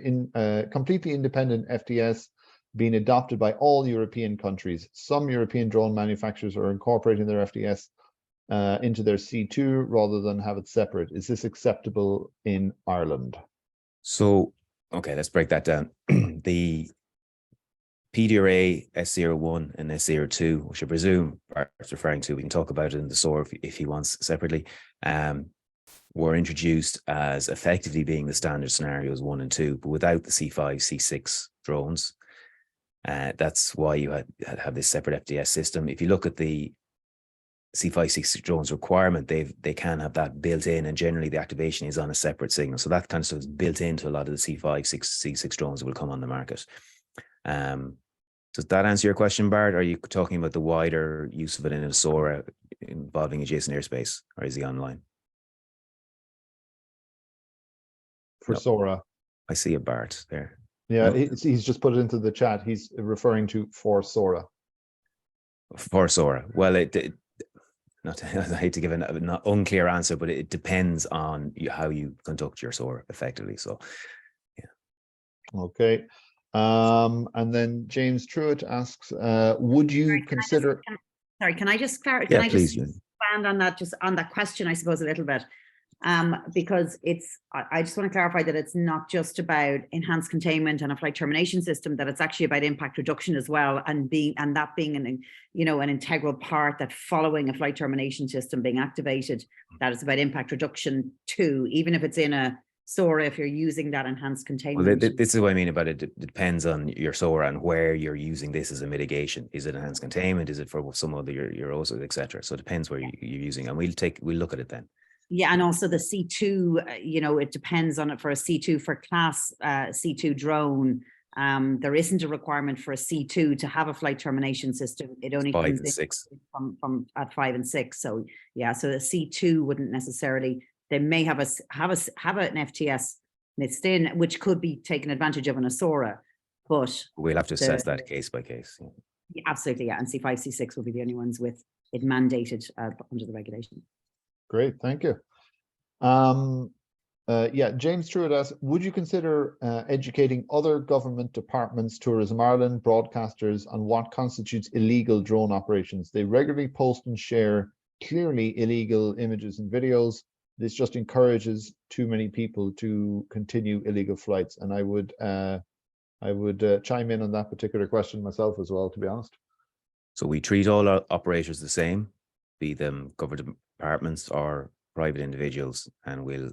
independent FTS been adopted by all European countries? Some European drone manufacturers are incorporating their FTS into their C2 rather than have it separate. Is this acceptable in Ireland? So, okay, let's break that down. The PDRA S01 and S02, which I presume Bart's referring to, we can talk about it in the SOAR if he wants separately, were introduced as effectively being the standard scenarios 1 and 2, but without the C5, C6 drones. That's why you have this separate FTS system. If you look at the C5, C6 drones requirement, they can have that built in, and generally the activation is on a separate signal. So that kind of stuff is built into a lot of the C5, C6 drones that will come on the market. Does that answer your question, Bart? Are you talking about the wider use of it in a SORA involving adjacent airspace, or is he online? For SORA. I see a Bart there. Yeah, he's just put it into the chat. He's referring to for SORA. For SORA. Well, I hate to give an unclear answer, but it depends on how you conduct your SORA effectively. So, yeah. Okay. And then James Truitt asks, would you consider... Can I just clarify? Yeah, please. Expand on that, just on that question, I suppose, a little bit. Because I just want to clarify that it's not just about enhanced containment and a flight termination system, that it's actually about impact reduction as well, and that being an integral part, that following a flight termination system being activated, that is about impact reduction too, even if it's in a SORA, if you're using that enhanced containment. Well, this is what I mean about it. It depends on your SORA and where you're using this as a mitigation. Is it enhanced containment? Is it for some other your OSA, etc.? So it depends where you're using, and we'll look at it then. Yeah, and also the C2, it depends on it. For a C2, for class C2 drone, there isn't a requirement for a C2 to have a flight termination system. It only 5 comes and 6 from at 5 and 6. So yeah, so the C2 wouldn't necessarily. They may have an FTS mixed in, which could be taken advantage of in a SORA, but we'll have to assess that case by case. Yeah, absolutely, yeah. And C5, C6 will be the only ones with it mandated under the regulation. Great, thank you. Yeah, James Truitt asks, would you consider educating other government departments, Tourism Ireland, broadcasters on what constitutes illegal drone operations? They regularly post and share clearly illegal images and videos. This just encourages too many people to continue illegal flights. And I would chime in on that particular question myself as well, to be honest. So we treat all our operators the same, be them government departments or private individuals, and we'll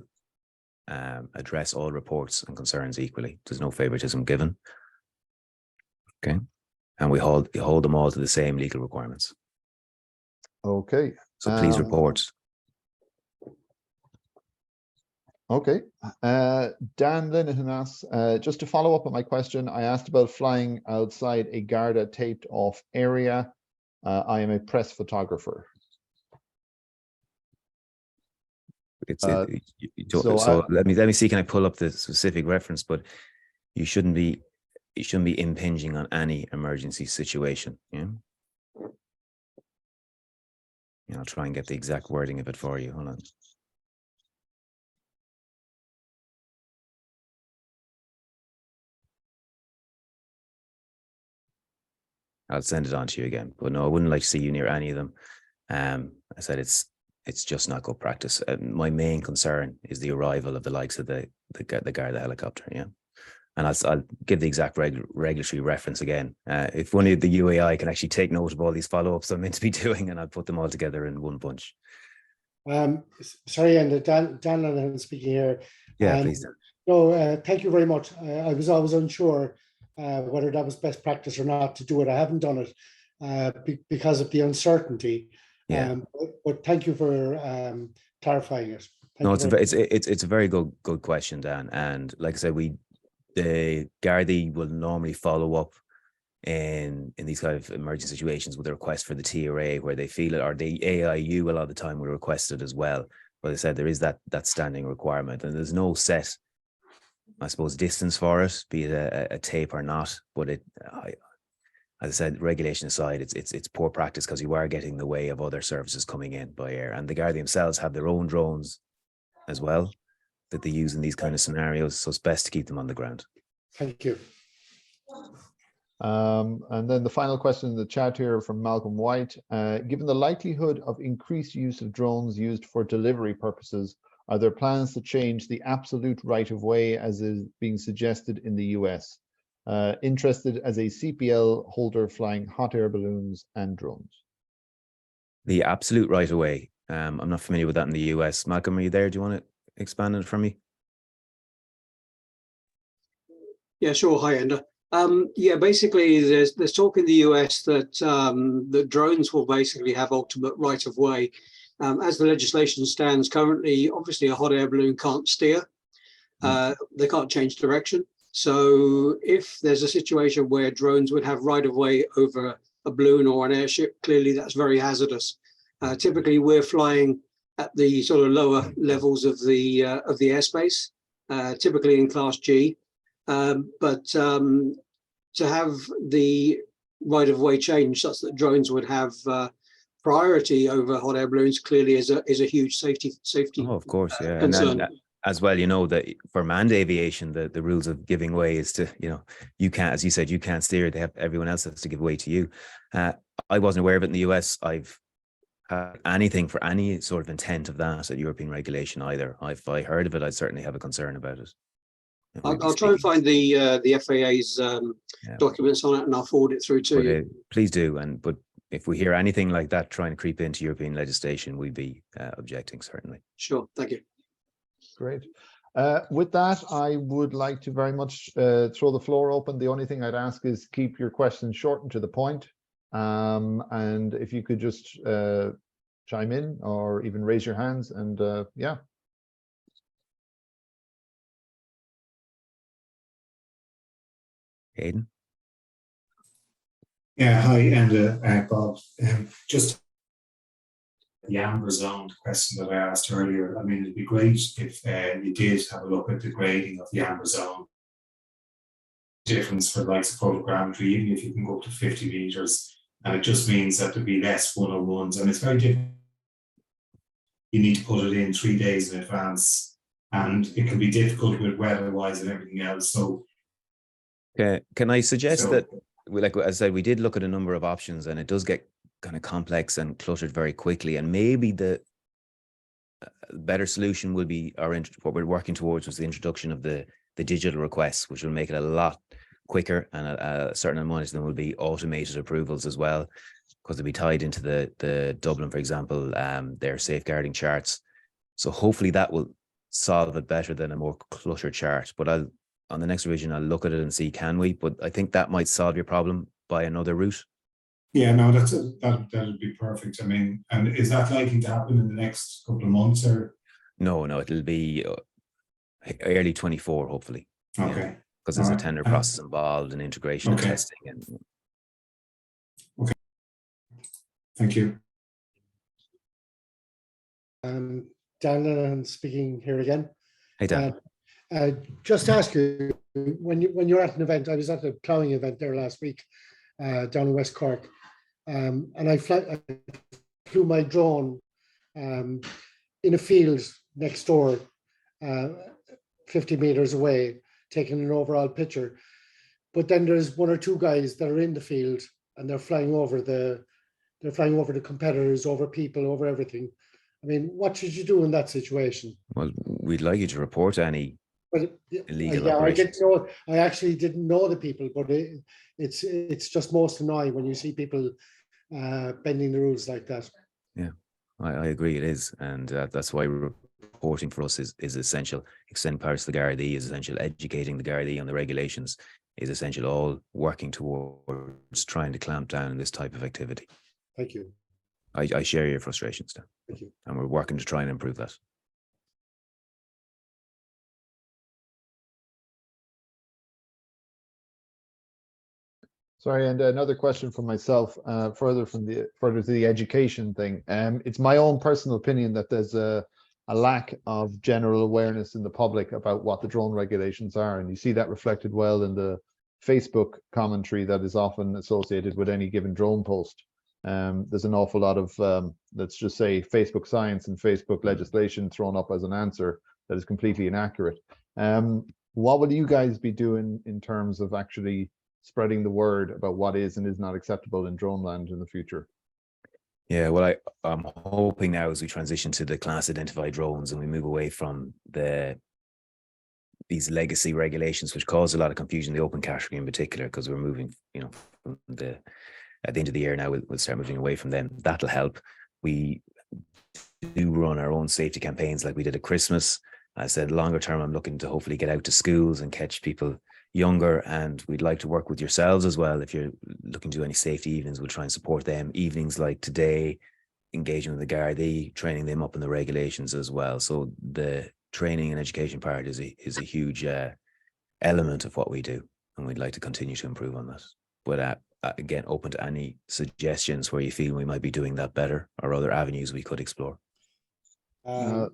address all reports and concerns equally. There's no favoritism given. Okay. And we hold them all to the same legal requirements. Okay. So please report. Okay. Dan Linehan asks, just to follow up on my question, I asked about flying outside a Garda taped off area. I am a press photographer. So let me see, can I pull up the specific reference? But you shouldn't be impinging on any emergency situation. Yeah. I'll try and get the exact wording of it for you. Hold on. I'll send it on to you again. But no, I wouldn't like to see you near any of them. I said it's it's just not good practice. My main concern is the arrival of the likes of the Garda helicopter. Yeah. And I'll give the exact regulatory reference again. If one of the UAAI can actually take note of all these follow-ups I'm meant to be doing, and I'll put them all together in one bunch. Sorry, and Dan speaking here. Yeah, please. No, thank you very much. I was always unsure whether that was best practice or not to do it. I haven't done it because of the uncertainty. Yeah. But thank you for clarifying it. No, it's a very good question, Dan. And like I said, the Gardaí will normally follow up in these kind of emergency situations with a request for the TRA where they feel it, or the AIU a lot of the time will request it as well. But I said there is that standing requirement, and there's no set, I suppose, distance for it, be it a tape or not. But as I said, regulation aside, it's poor practice because you are getting in the way of other services coming in by air, and the Gardaí themselves have their own drones as well that they use in these kind of scenarios. So it's best to keep them on the ground. Thank you. And then the final question in the chat here from Malcolm White. Given the likelihood of increased use of drones used for delivery purposes, are there plans to change the absolute right of way as is being suggested in the US? Interested as a CPL holder flying hot air balloons and drones. The absolute right of way. I'm not familiar with that in the US. Malcolm, are you there? Do you want to expand on it for me? Yeah, sure. Hi, Enda. Yeah, basically, there's talk in the US that the drones will basically have ultimate right of way. As the legislation stands currently, obviously a hot air balloon can't steer. They can't change direction. So if there's a situation where drones would have right of way over a balloon or an airship, clearly that's very hazardous. Typically, we're flying at the sort of lower levels of the airspace, typically in Class G. But to have the right of way change such that drones would have priority over hot air balloons clearly is a huge safety. Oh, of course, yeah. Concern. And as well, you know, that for manned aviation, the rules of giving way is to, you know, you can't, as you said, you can't steer. Everyone else has to give way to you. I wasn't aware of it in the US. I've had anything for any sort of intent of that at European regulation either. If I heard of it, I'd certainly have a concern about it. I'll try and find the FAA's documents on it, and I'll forward it through to you. Please do. But if we hear anything like that trying to creep into European legislation, we'd be objecting, certainly. Sure. Thank you. Great. With that, I would like to very much throw the floor open. The only thing I'd ask is keep your questions short and to the point. And if you could just chime in or even raise your hands, and yeah. Aidan? Yeah, hi, and Bob. Just the amber zone question that I asked earlier. I mean, it'd be great if you did have a look at the grading of the amber zone. Difference for the likes of photogrammetry, even if you can go up to 50 meters, and it just means that there'd be less 101s, and it's very different. You need to put it in 3 days in advance, and it can be difficult with weather-wise and everything else. So, can I suggest that, like as I said, we did look at a number of options, and it does get kind of complex and cluttered very quickly. And maybe the better solution would be what we're working towards was the introduction of the digital requests, which will make it a lot quicker, and a certain amount of them will be automated approvals as well, because they'll be tied into the Dublin, for example, their safeguarding charts. So hopefully that will solve it better than a more cluttered chart. But on the next revision, I'll look at it and see, can we? But I think that might solve your problem by another route. Yeah, no, that would be perfect. I mean, and is that likely to happen in the next couple of months, or? No, it'll be early 24, hopefully. Okay. Because there's a tender process involved and integration and testing. Okay. Thank you. Dan speaking here again. Hey, Dan. Just to ask you, when you're at an event, I was at a ploughing event there last week down in West Cork, and I flew my drone in a field next door, 50 meters away, taking an overall picture. But then there's one or two guys that are in the field, and they're flying over the competitors, over people, over everything. I mean, what should you do in that situation? Well, we'd like you to report any But illegal yeah, I operation. didn't know. I actually didn't know the people, but it's just most annoying when you see people bending the rules like that. Yeah, I agree. It is, and that's why reporting for us is essential. Extending powers to the Gardaí is essential. Educating the Gardaí on the regulations is essential. All working towards trying to clamp down on this type of activity. Thank you. I share your frustrations, Dan. Thank you. And we're working to try and improve that. Sorry, and another question from myself, further to the education thing. It's my own personal opinion that there's a lack of general awareness in the public about what the drone regulations are, and you see that reflected well in the Facebook commentary that is often associated with any given drone post. There's an awful lot of, let's just say, Facebook science and Facebook legislation thrown up as an answer that is completely inaccurate. What will you guys be doing in terms of actually spreading the word about what is and is not acceptable in drone land in the future? Yeah, well, I'm hoping now as we transition to the class identified drones and we move away from these legacy regulations, which cause a lot of confusion, the open category in particular, because we're moving, from at the end of the year now, we'll start moving away from them. That'll help. We do run our own safety campaigns like we did at Christmas. I said longer term, I'm looking to hopefully get out to schools and catch people younger, and we'd like to work with yourselves as well. If you're looking to do any safety evenings, we'll try and support them. Evenings like today, engaging with the Gardaí, training them up in the regulations as well. So the training and education part is a huge element of what we do, and we'd like to continue to improve on that. But again, open to any suggestions where you feel we might be doing that better or other avenues we could explore. One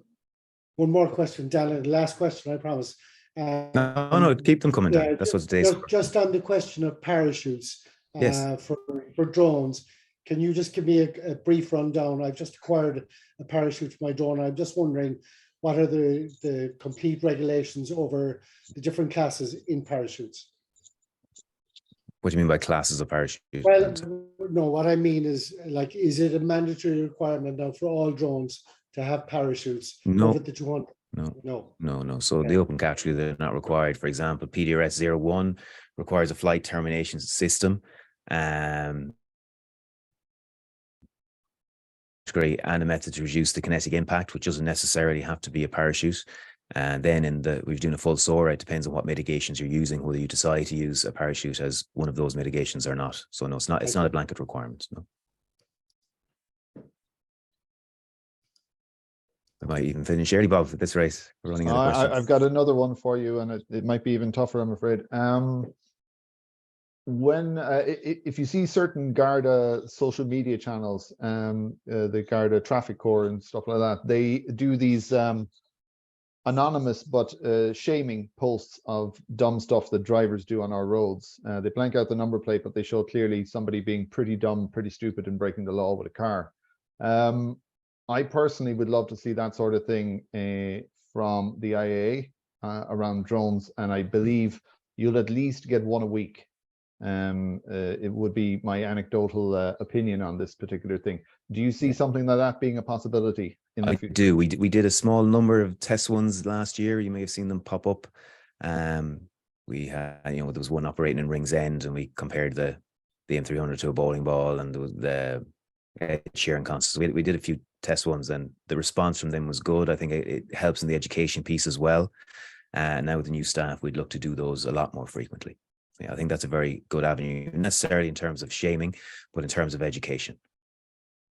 more question, Dan, the last question, I promise. No, keep them coming down. That's what today's just on the question of parachutes. Yes. For drones, can you just give me a brief rundown? I've just acquired a parachute for my drone. I'm just wondering, what are the complete regulations over the different classes in parachutes? What do you mean by classes of parachute? Well, no, what I mean is, like, is it a mandatory requirement now for all drones to have parachutes over the 200? No. So the open category, they're not required. For example, PDRS 01 requires a flight termination system. And a method to reduce the kinetic impact, which doesn't necessarily have to be a parachute. And then we're doing a full SORA. It depends on what mitigations you're using, whether you decide to use a parachute as one of those mitigations or not. So no, it's not a blanket requirement. No. I might even finish early, Bob, at this race. We're running out of questions. I've got another one for you, and it might be even tougher, I'm afraid. If you see certain Garda social media channels, the Garda Traffic Corps and stuff like that, they do these anonymous but shaming posts of dumb stuff that drivers do on our roads. They blank out the number plate, but they show clearly somebody being pretty dumb, pretty stupid, and breaking the law with a car. I personally would love to see that sort of thing from the IAA around drones, and I believe you'll at least get one a week. It would be my anecdotal opinion on this particular thing. Do you see something like that being a possibility in the future? I do. We did a small number of test ones last year. You may have seen them pop up. We had, there was one operating in Ringsend, and we compared the M300 to a bowling ball, and the sharing concepts. We did a few test ones, and the response from them was good. I think it helps in the education piece as well. Now with the new staff, we'd look to do those a lot more frequently. Yeah, I think that's a very good avenue, not necessarily in terms of shaming, but in terms of education.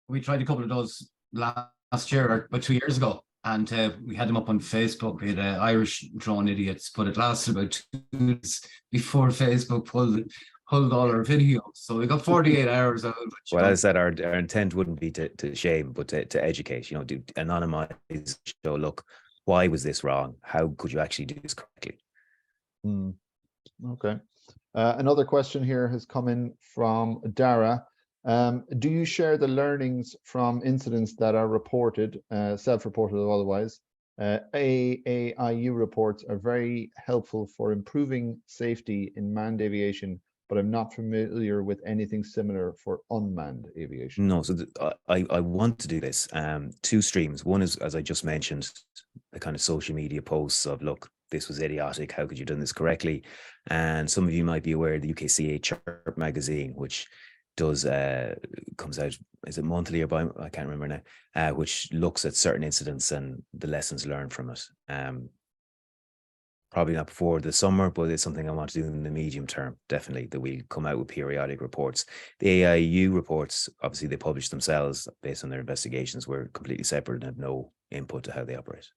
We tried a couple of those last year or 2 years ago, and we had them up on Facebook. We had Irish drone idiots, but it lasted about 2 weeks before Facebook pulled all our videos. So we got 48 hours out of it. Well, as I said, our intent wouldn't be to shame, but to educate, do anonymize, show, look, why was this wrong? How could you actually do this correctly? Okay. Another question here has come in from Dara. Do you share the learnings from incidents that are reported, self-reported or otherwise? AAIU reports are very helpful for improving safety in manned aviation but I'm not familiar with anything similar for unmanned aviation. No, so I want to do this. Two streams. One is, as I just mentioned, the kind of social media posts of, look, this was idiotic. How could you have done this correctly? And some of you might be aware of the UKCA Chirp magazine, which does comes out, is it monthly or bi? I can't remember now. Which looks at certain incidents and the lessons learned from it. Probably not before the summer, but it's something I want to do in the medium term, definitely, that we'll come out with periodic reports. The AIU reports, obviously they publish themselves based on their investigations. We're completely separate and have no input to how they operate.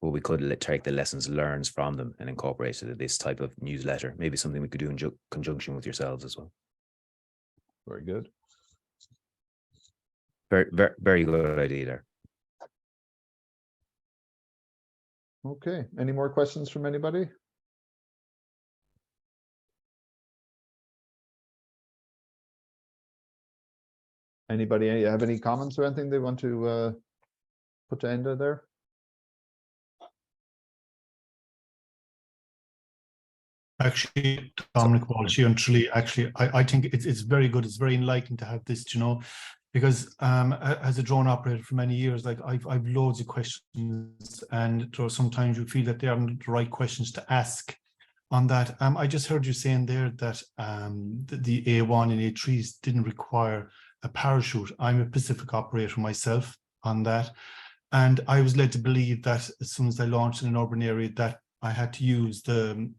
But we could take the lessons learned from them and incorporate it in this type of newsletter. Maybe something we could do in conjunction with yourselves as well. Very good. Very good idea there. Okay, any more questions from anybody? Anybody have any comments or anything they want to put to Enda there? Actually, Dominic Walsh and truly, actually, I think it's very good. It's very enlightening to have this, you know, because as a drone operator for many years, like I've loads of questions, and sometimes you feel that they aren't the right questions to ask on that. I just heard you saying there that the A1 and A3s didn't require a parachute. I'm a Pacific operator myself on that, and I was led to believe that as soon as I launched in an urban area that I had to use the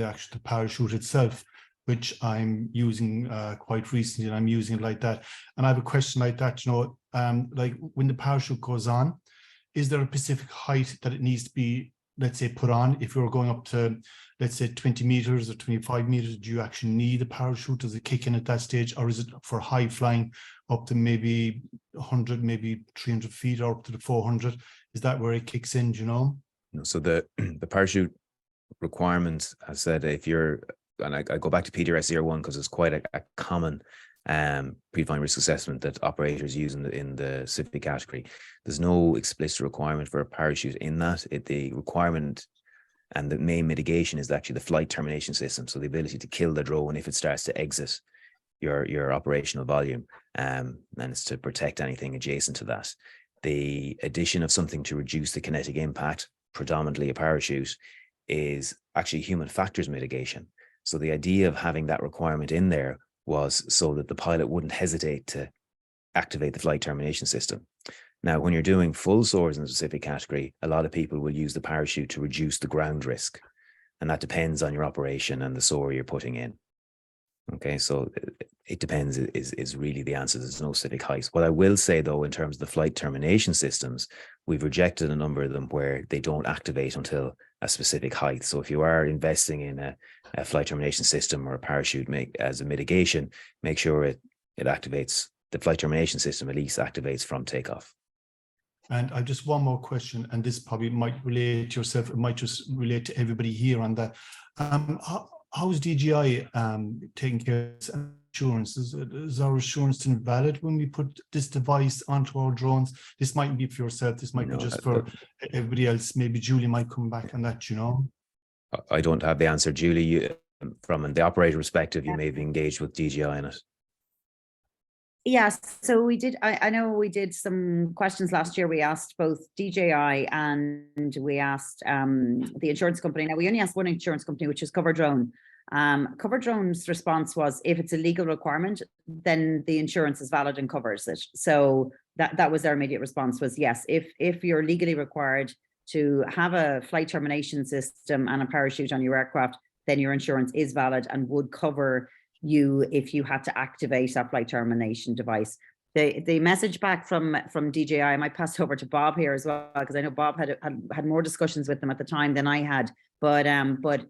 actual parachute itself, which I'm using quite recently, and I'm using it like that. And I have a question like that, you know, like when the parachute goes on, is there a specific height that it needs to be, let's say, put on? If you're going up to, let's say, 20 meters or 25 meters, do you actually need a parachute? Does it kick in at that stage? Or is it for high flying up to maybe 100, maybe 300 feet or up to the 400? Is that where it kicks in, do you know? So the parachute requirements, I said, if you're, and I go back to PDRS 01 because it's quite a common predefined risk assessment that operators use in the specific category. There's no explicit requirement for a parachute in that. The requirement and the main mitigation is actually the flight termination system. So the ability to kill the drone if it starts to exit your operational volume, and it's to protect anything adjacent to that. The addition of something to reduce the kinetic impact, predominantly a parachute, is actually human factors mitigation. So the idea of having that requirement in there was so that the pilot wouldn't hesitate to activate the flight termination system. Now, when you're doing full soars in a specific category, a lot of people will use the parachute to reduce the ground risk. And that depends on your operation and the soar you're putting in. Okay, so it depends is really the answer. There's no specific height. What I will say, though, in terms of the flight termination systems, we've rejected a number of them where they don't activate until a specific height. So if you are investing in a flight termination system or a parachute as a mitigation, make sure it activates, the flight termination system at least activates from takeoff. And I just one more question, and this probably might relate to yourself, it might just relate to everybody here on that. How is DJI taking care of insurance? Is our insurance still valid when we put this device onto our drones? This might be for yourself, this might be just for everybody else. Maybe Julie might come back on that, you know? I don't have the answer. Julie, from the operator perspective, you may have engaged with DJI in it. Yes, so we did. I know we did some questions last year. We asked both DJI and we asked the insurance company. Now, we only asked one insurance company, which is Cover Drone. Cover Drone's response was, if it's a legal requirement, then the insurance is valid and covers it. So that was their immediate response, was yes, if you're legally required to have a flight termination system and a parachute on your aircraft, then your insurance is valid and would cover you if you had to activate that flight termination device. The message back from DJI, I might pass over to Bob here as well, because I know Bob had more discussions with them at the time than I had. But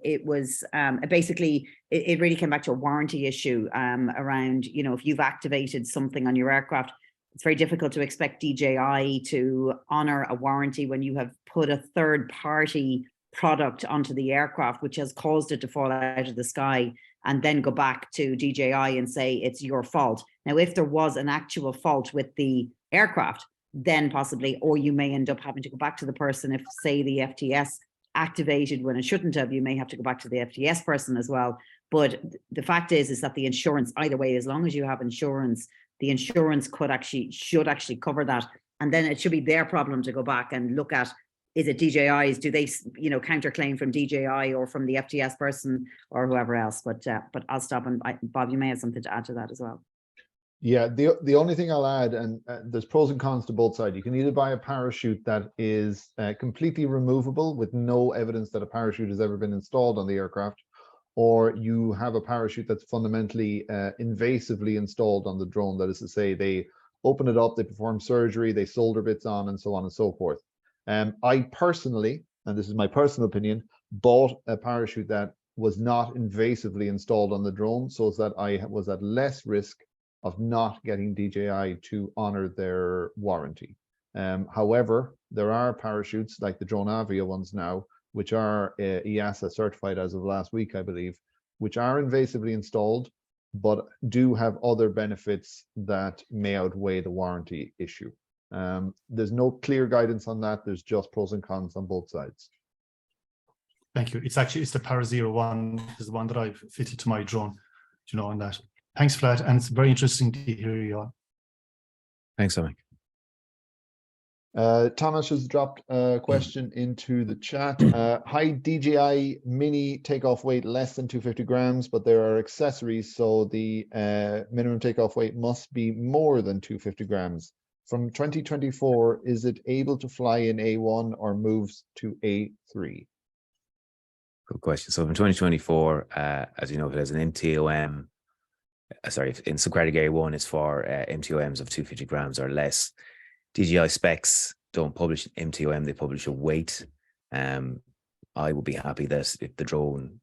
it was basically, it really came back to a warranty issue around, you know, if you've activated something on your aircraft, it's very difficult to expect DJI to honor a warranty when you have put a third party product onto the aircraft, which has caused it to fall out of the sky, and then go back to DJI and say it's your fault. Now, if there was an actual fault with the aircraft, then possibly, or you may end up having to go back to the person if, say, the FTS activated when it shouldn't have, you may have to go back to the FTS person as well. But the fact is that the insurance, either way, as long as you have insurance, the insurance should actually cover that. And then it should be their problem to go back and look at, is it DJI's? Do they, counterclaim from DJI or from the FTS person or whoever else? But I'll stop, and Bob, you may have something to add to that as well. Yeah, the only thing I'll add, and there's pros and cons to both sides. You can either buy a parachute that is completely removable with no evidence that a parachute has ever been installed on the aircraft, or you have a parachute that's fundamentally invasively installed on the drone. That is to say, they open it up, they perform surgery, they solder bits on, and so on and so forth. I personally, and this is my personal opinion, bought a parachute that was not invasively installed on the drone, so that I was at less risk of not getting DJI to honor their warranty. However, there are parachutes like the Drone Avia ones now, which are EASA certified as of last week, I believe, which are invasively installed, but do have other benefits that may outweigh the warranty issue. There's no clear guidance on that. There's just pros and cons on both sides. Thank you. It's the Para 01 is the one that I've fitted to my drone, on that. Thanks for that. And it's very interesting to hear you all. Thanks, Dominic. Thomas has dropped a question into the chat. Hi, DJI Mini takeoff weight less than 250 grams, but there are accessories, so the minimum takeoff weight must be more than 250 grams. From 2024, is it able to fly in A1 or moves to A3? Good question. So from 2024, as you know, if it has an MTOM, in Socratic A1 is for MTOMs of 250 grams or less. DJI specs don't publish MTOM, they publish a weight. I would be happy that if the drone,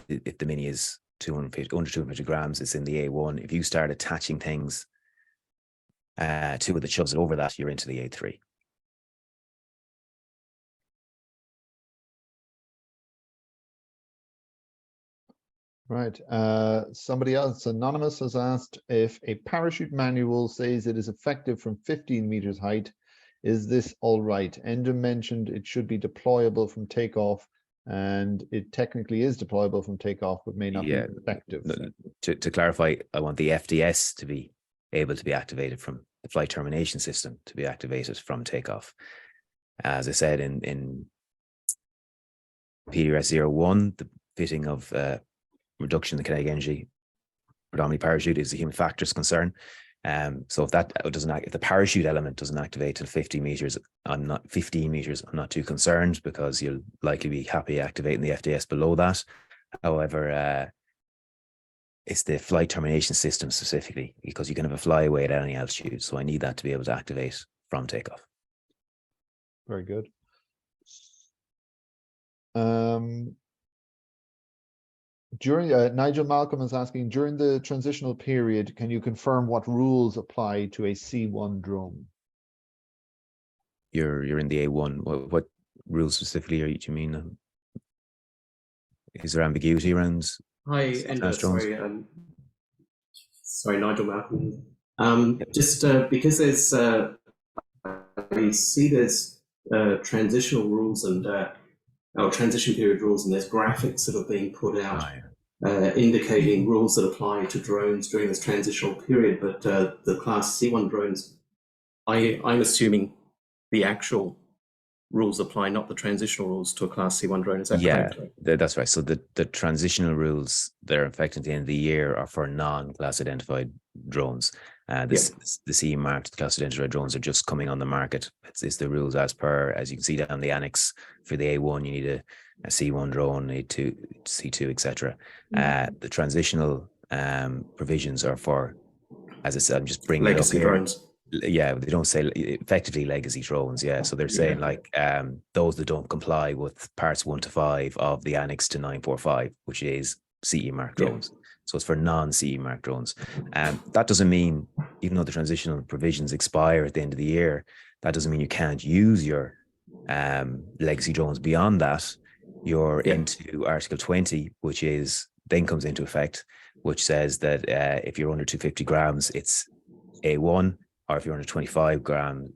if the Mini is under 250 grams, it's in the A1. If you start attaching things to it that shoves it over that, you're into the A3. Right. Somebody else, anonymous, has asked if a parachute manual says it is effective from 15 meters height. Is this all right? Enda mentioned it should be deployable from takeoff, and it technically is deployable from takeoff, but may not be effective. To clarify, I want the FDS to be able to be activated from the flight termination system to be activated from takeoff. As I said in PDRS 01, the fitting of reduction in the kinetic energy, predominantly parachute, is a human factors concern. So if that doesn't, if the parachute element doesn't activate till 15 meters, I'm not too concerned, because you'll likely be happy activating the FDS below that. However, it's the flight termination system specifically, because you can have a flyaway at any altitude. So I need that to be able to activate from takeoff. Very good. During Nigel Malcolm is asking, during the transitional period, can you confirm what rules apply to a C1 drone? You're in the A1. What rules specifically do you mean? Is there ambiguity around? Hi, Enda. Sorry, Nigel Malcolm. Just because there's, I see there's transitional rules and transition period rules, and there's graphics that are being put out indicating rules that apply to drones during this transitional period. But the class C1 drones, I'm assuming the actual rules apply, not the transitional rules to a class C1 drone. Is that correct? Yeah, that's right. So the transitional rules that are effective at the end of the year are for non-class identified drones. The CE marked class identified drones are just coming on the market. It's the rules as you can see down the annex. For the A1, you need a C1 drone, need to C2, etc. The transitional provisions are for, as I said, I'm just bringing legacy it up here. Drones. Yeah, they don't say effectively legacy drones. Yeah, so they're saying like those that don't comply with parts 1 to 5 of the annex to 945, which is CE marked drones. So it's for non-CE marked drones. That doesn't mean, even though the transitional provisions expire at the end of the year, that doesn't mean you can't use your legacy drones beyond that. You're into Article 20, which then comes into effect, which says that if you're under 250 grams, it's A1, or if you're under 25 kg,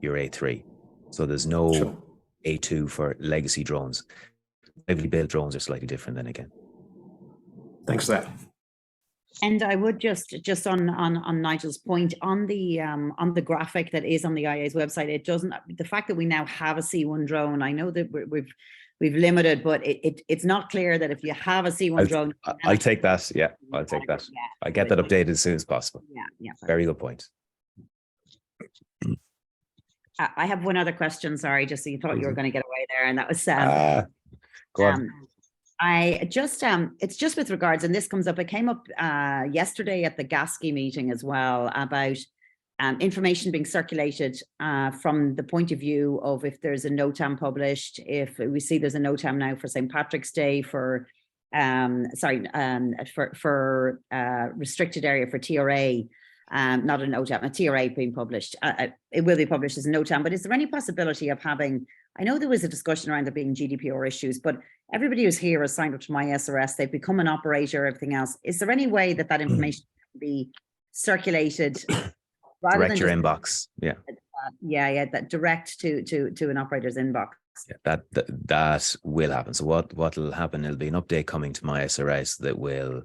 you're A3. So there's no A2 for legacy drones. Heavily built drones are slightly different then again. Thanks for that. And I would just on Nigel's point on the graphic that is on the IA's website, it doesn't, the fact that we now have a C1 drone, I know that we've limited, but it's not clear that if you have a C1 drone. I'll take that. Yeah, I'll take that. Yeah, I get that updated as soon as possible. Yeah. Very good point. I have one other question. Sorry, just so you thought you were going to get away there, and that was go on. I just it's just with regards, and this comes up. It came up yesterday at the GASCI meeting as well about information being circulated from the point of view of if there's a NOTAM published, if we see there's a NOTAM now for St. Patrick's Day, for restricted area for TRA. Not a NOTAM, a TRA being published. It will be published as a NOTAM, but is there any possibility of having, I know there was a discussion around there being GDPR issues, but everybody who's here has signed up to my SRS, they've become an operator, everything else. Is there any way that information can be circulated? Direct your inbox, yeah. That direct to an operator's inbox. Yeah, that will happen. So what will happen, there'll be an update coming to my SRS that will,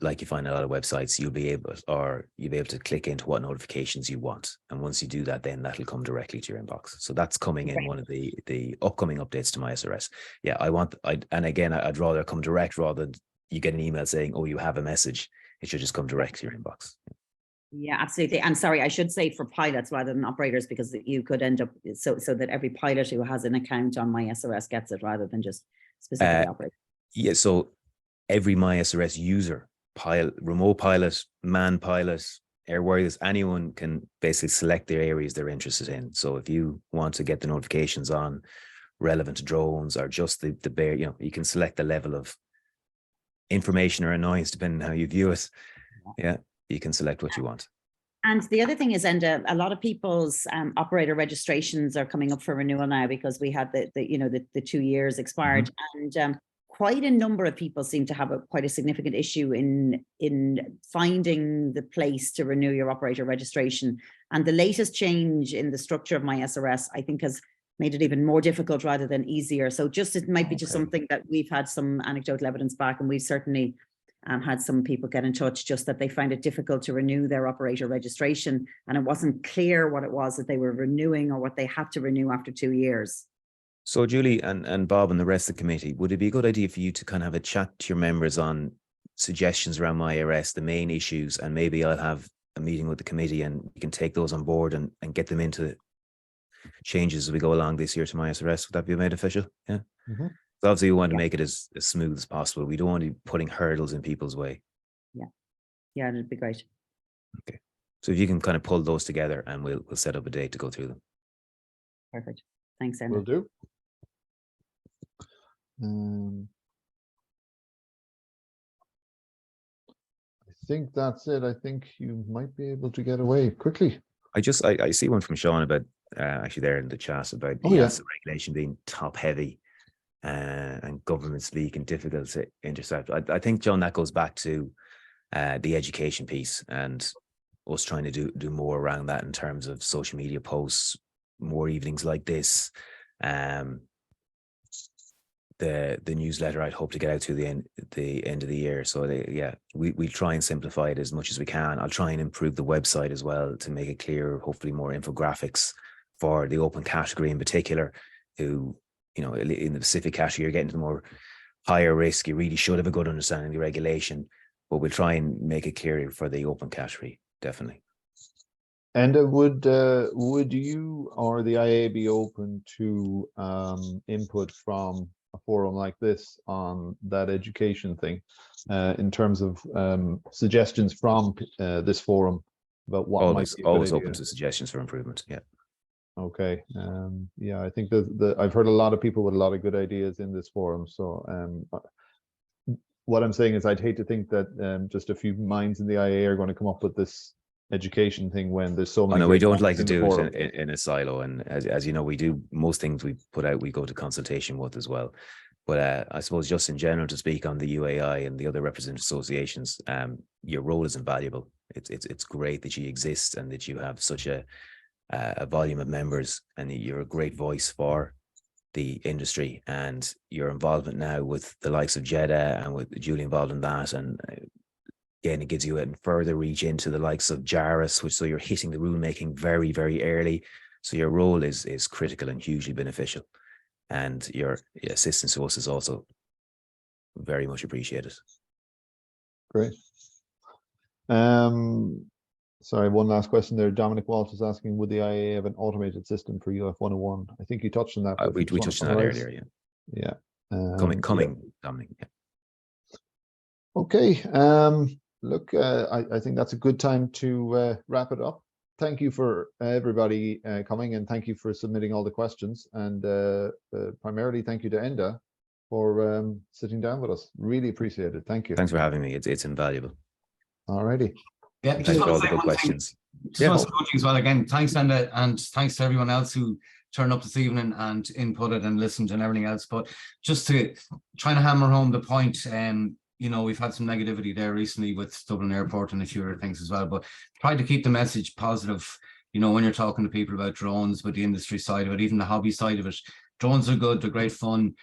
like you find a lot of websites, you'll be able to click into what notifications you want, and once you do that, then that'll come directly to your inbox. So that's coming in one of the upcoming updates to my SRS. Yeah, and again, I'd rather come direct rather than you get an email saying, oh, you have a message. It should just come direct to your inbox. Yeah, absolutely. And sorry, I should say for pilots rather than operators, because you could end up so that every pilot who has an account on my SRS gets it rather than just specifically operators. Yeah, so every my SRS user, pilot, remote pilot, man pilot, airworthiness, anyone can basically select their areas they're interested in. So if you want to get the notifications on relevant to drones or just the bare, you can select the level of information or annoyance depending on how you view it. Yeah, you can select what you want. And the other thing is, Enda, a lot of people's operator registrations are coming up for renewal now because we had the 2 years expired, and quite a number of people seem to have quite a significant issue in finding the place to renew your operator registration. And the latest change in the structure of my SRS, I think, has made it even more difficult rather than easier. So it might be just something that we've had some anecdotal evidence back, and we've certainly had some people get in touch just that they find it difficult to renew their operator registration, and it wasn't clear what it was that they were renewing or what they had to renew after 2 years. So Julie and Bob and the rest of the committee, would it be a good idea for you to kind of have a chat to your members on suggestions around my arrest, the main issues, and maybe I'll have a meeting with the committee and you can take those on board and get them into changes as we go along this year to my SRS? Would that be made official? Yeah. So obviously we want to make it as smooth as possible. We don't want to be putting hurdles in people's way. Yeah, it'd be great. Okay. So if you can kind of pull those together and we'll set up a date to go through them. Perfect. Thanks, Enda. Will do. I think that's it. I think you might be able to get away quickly. I see one from Sean about actually there in the chat about the regulation being top heavy and government speak and difficult to intercept. I think, John, that goes back to the education piece and us trying to do more around that in terms of social media posts, more evenings like this. The newsletter I'd hope to get out to the end of the year. So we try and simplify it as much as we can. I'll try and improve the website as well to make it clear, hopefully more infographics for the open category in particular, who, in the Pacific category, you're getting to the more higher risk. You really should have a good understanding of the regulation, but we'll try and make it clearer for the open category, definitely. And would you or the IAA be open to input from a forum like this on that education thing, in terms of suggestions from this forum about what always open to suggestions for improvement? Yeah. Okay. Yeah, I think I've heard a lot of people with a lot of good ideas in this forum. So what I'm saying is I'd hate to think that just a few minds in the IAA are going to come up with this education thing when there's so many. No, we don't like to do it in a silo, and as you know, we do most things we put out, we go to consultation with as well. But I suppose just in general, to speak on the UAAI and the other representative associations, your role is invaluable. It's great that you exist and that you have such a volume of members, and you're a great voice for the industry, and your involvement now with the likes of Jeddah and with Julie involved in that, and again, it gives you a further reach into the likes of Jarvis, which so you're hitting the rulemaking very, very early. So your role is critical and hugely beneficial, and your assistance to us is also very much appreciated. Great. Sorry, one last question there. Dominic Walsh is asking, would the IAA have an automated system for UF 101? I think you touched on that. We touched on that earlier, yeah. Coming, Dominic. Yeah. Okay. Look, I think that's a good time to wrap it up. Thank you for everybody coming, and thank you for submitting all the questions. And primarily, thank you to Enda for sitting down with us. Really appreciate it. Thank you. Thanks for having me. It's invaluable. All righty. Yeah, thanks for all the good questions. Just want to say one thing as well. Again, thanks, Enda, and thanks to everyone else who turned up this evening and inputted and listened and everything else. But just to try to hammer home the point, you know, we've had some negativity there recently with Dublin Airport and a few other things as well, but try to keep the message positive, you know, when you're talking to people about drones, about the industry side of it, even the hobby side of it. Drones are good, they're great fun.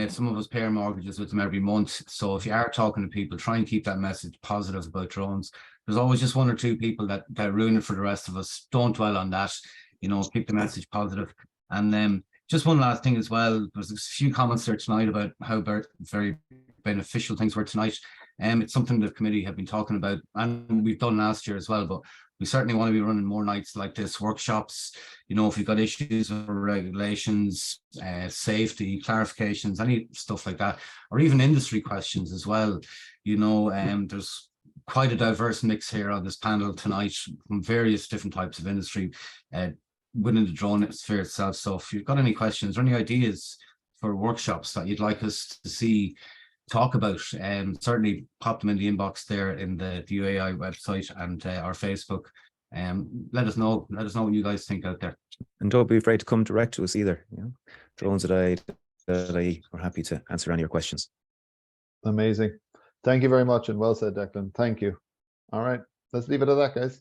Some of us pay our mortgages with them every month. So if you are talking to people, try and keep that message positive about drones. There's always just one or two people that ruin it for the rest of us. Don't dwell on that, you know, keep the message positive. And just one last thing as well, there's a few comments there tonight about how very beneficial things were tonight. It's something the committee have been talking about, and we've done last year as well, but we certainly want to be running more nights like this, workshops. You know, if you've got issues with regulations, safety, clarifications, any stuff like that, or even industry questions as well. You know, there's quite a diverse mix here on this panel tonight from various different types of industry within the drone sphere itself. So if you've got any questions or any ideas for workshops that you'd like us to see talk about, certainly pop them in the inbox there in the UAAI website and our Facebook. Let us know what you guys think out there. And don't be afraid to come direct to us either. You know, drones that I are happy to answer any of your questions. Amazing. Thank you very much, and well said, Declan. Thank you. All right, let's leave it at that, guys.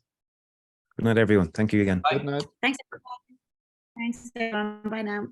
Good night, everyone. Thank you again. Good night. Thanks, everyone. Thanks, everyone. Bye now.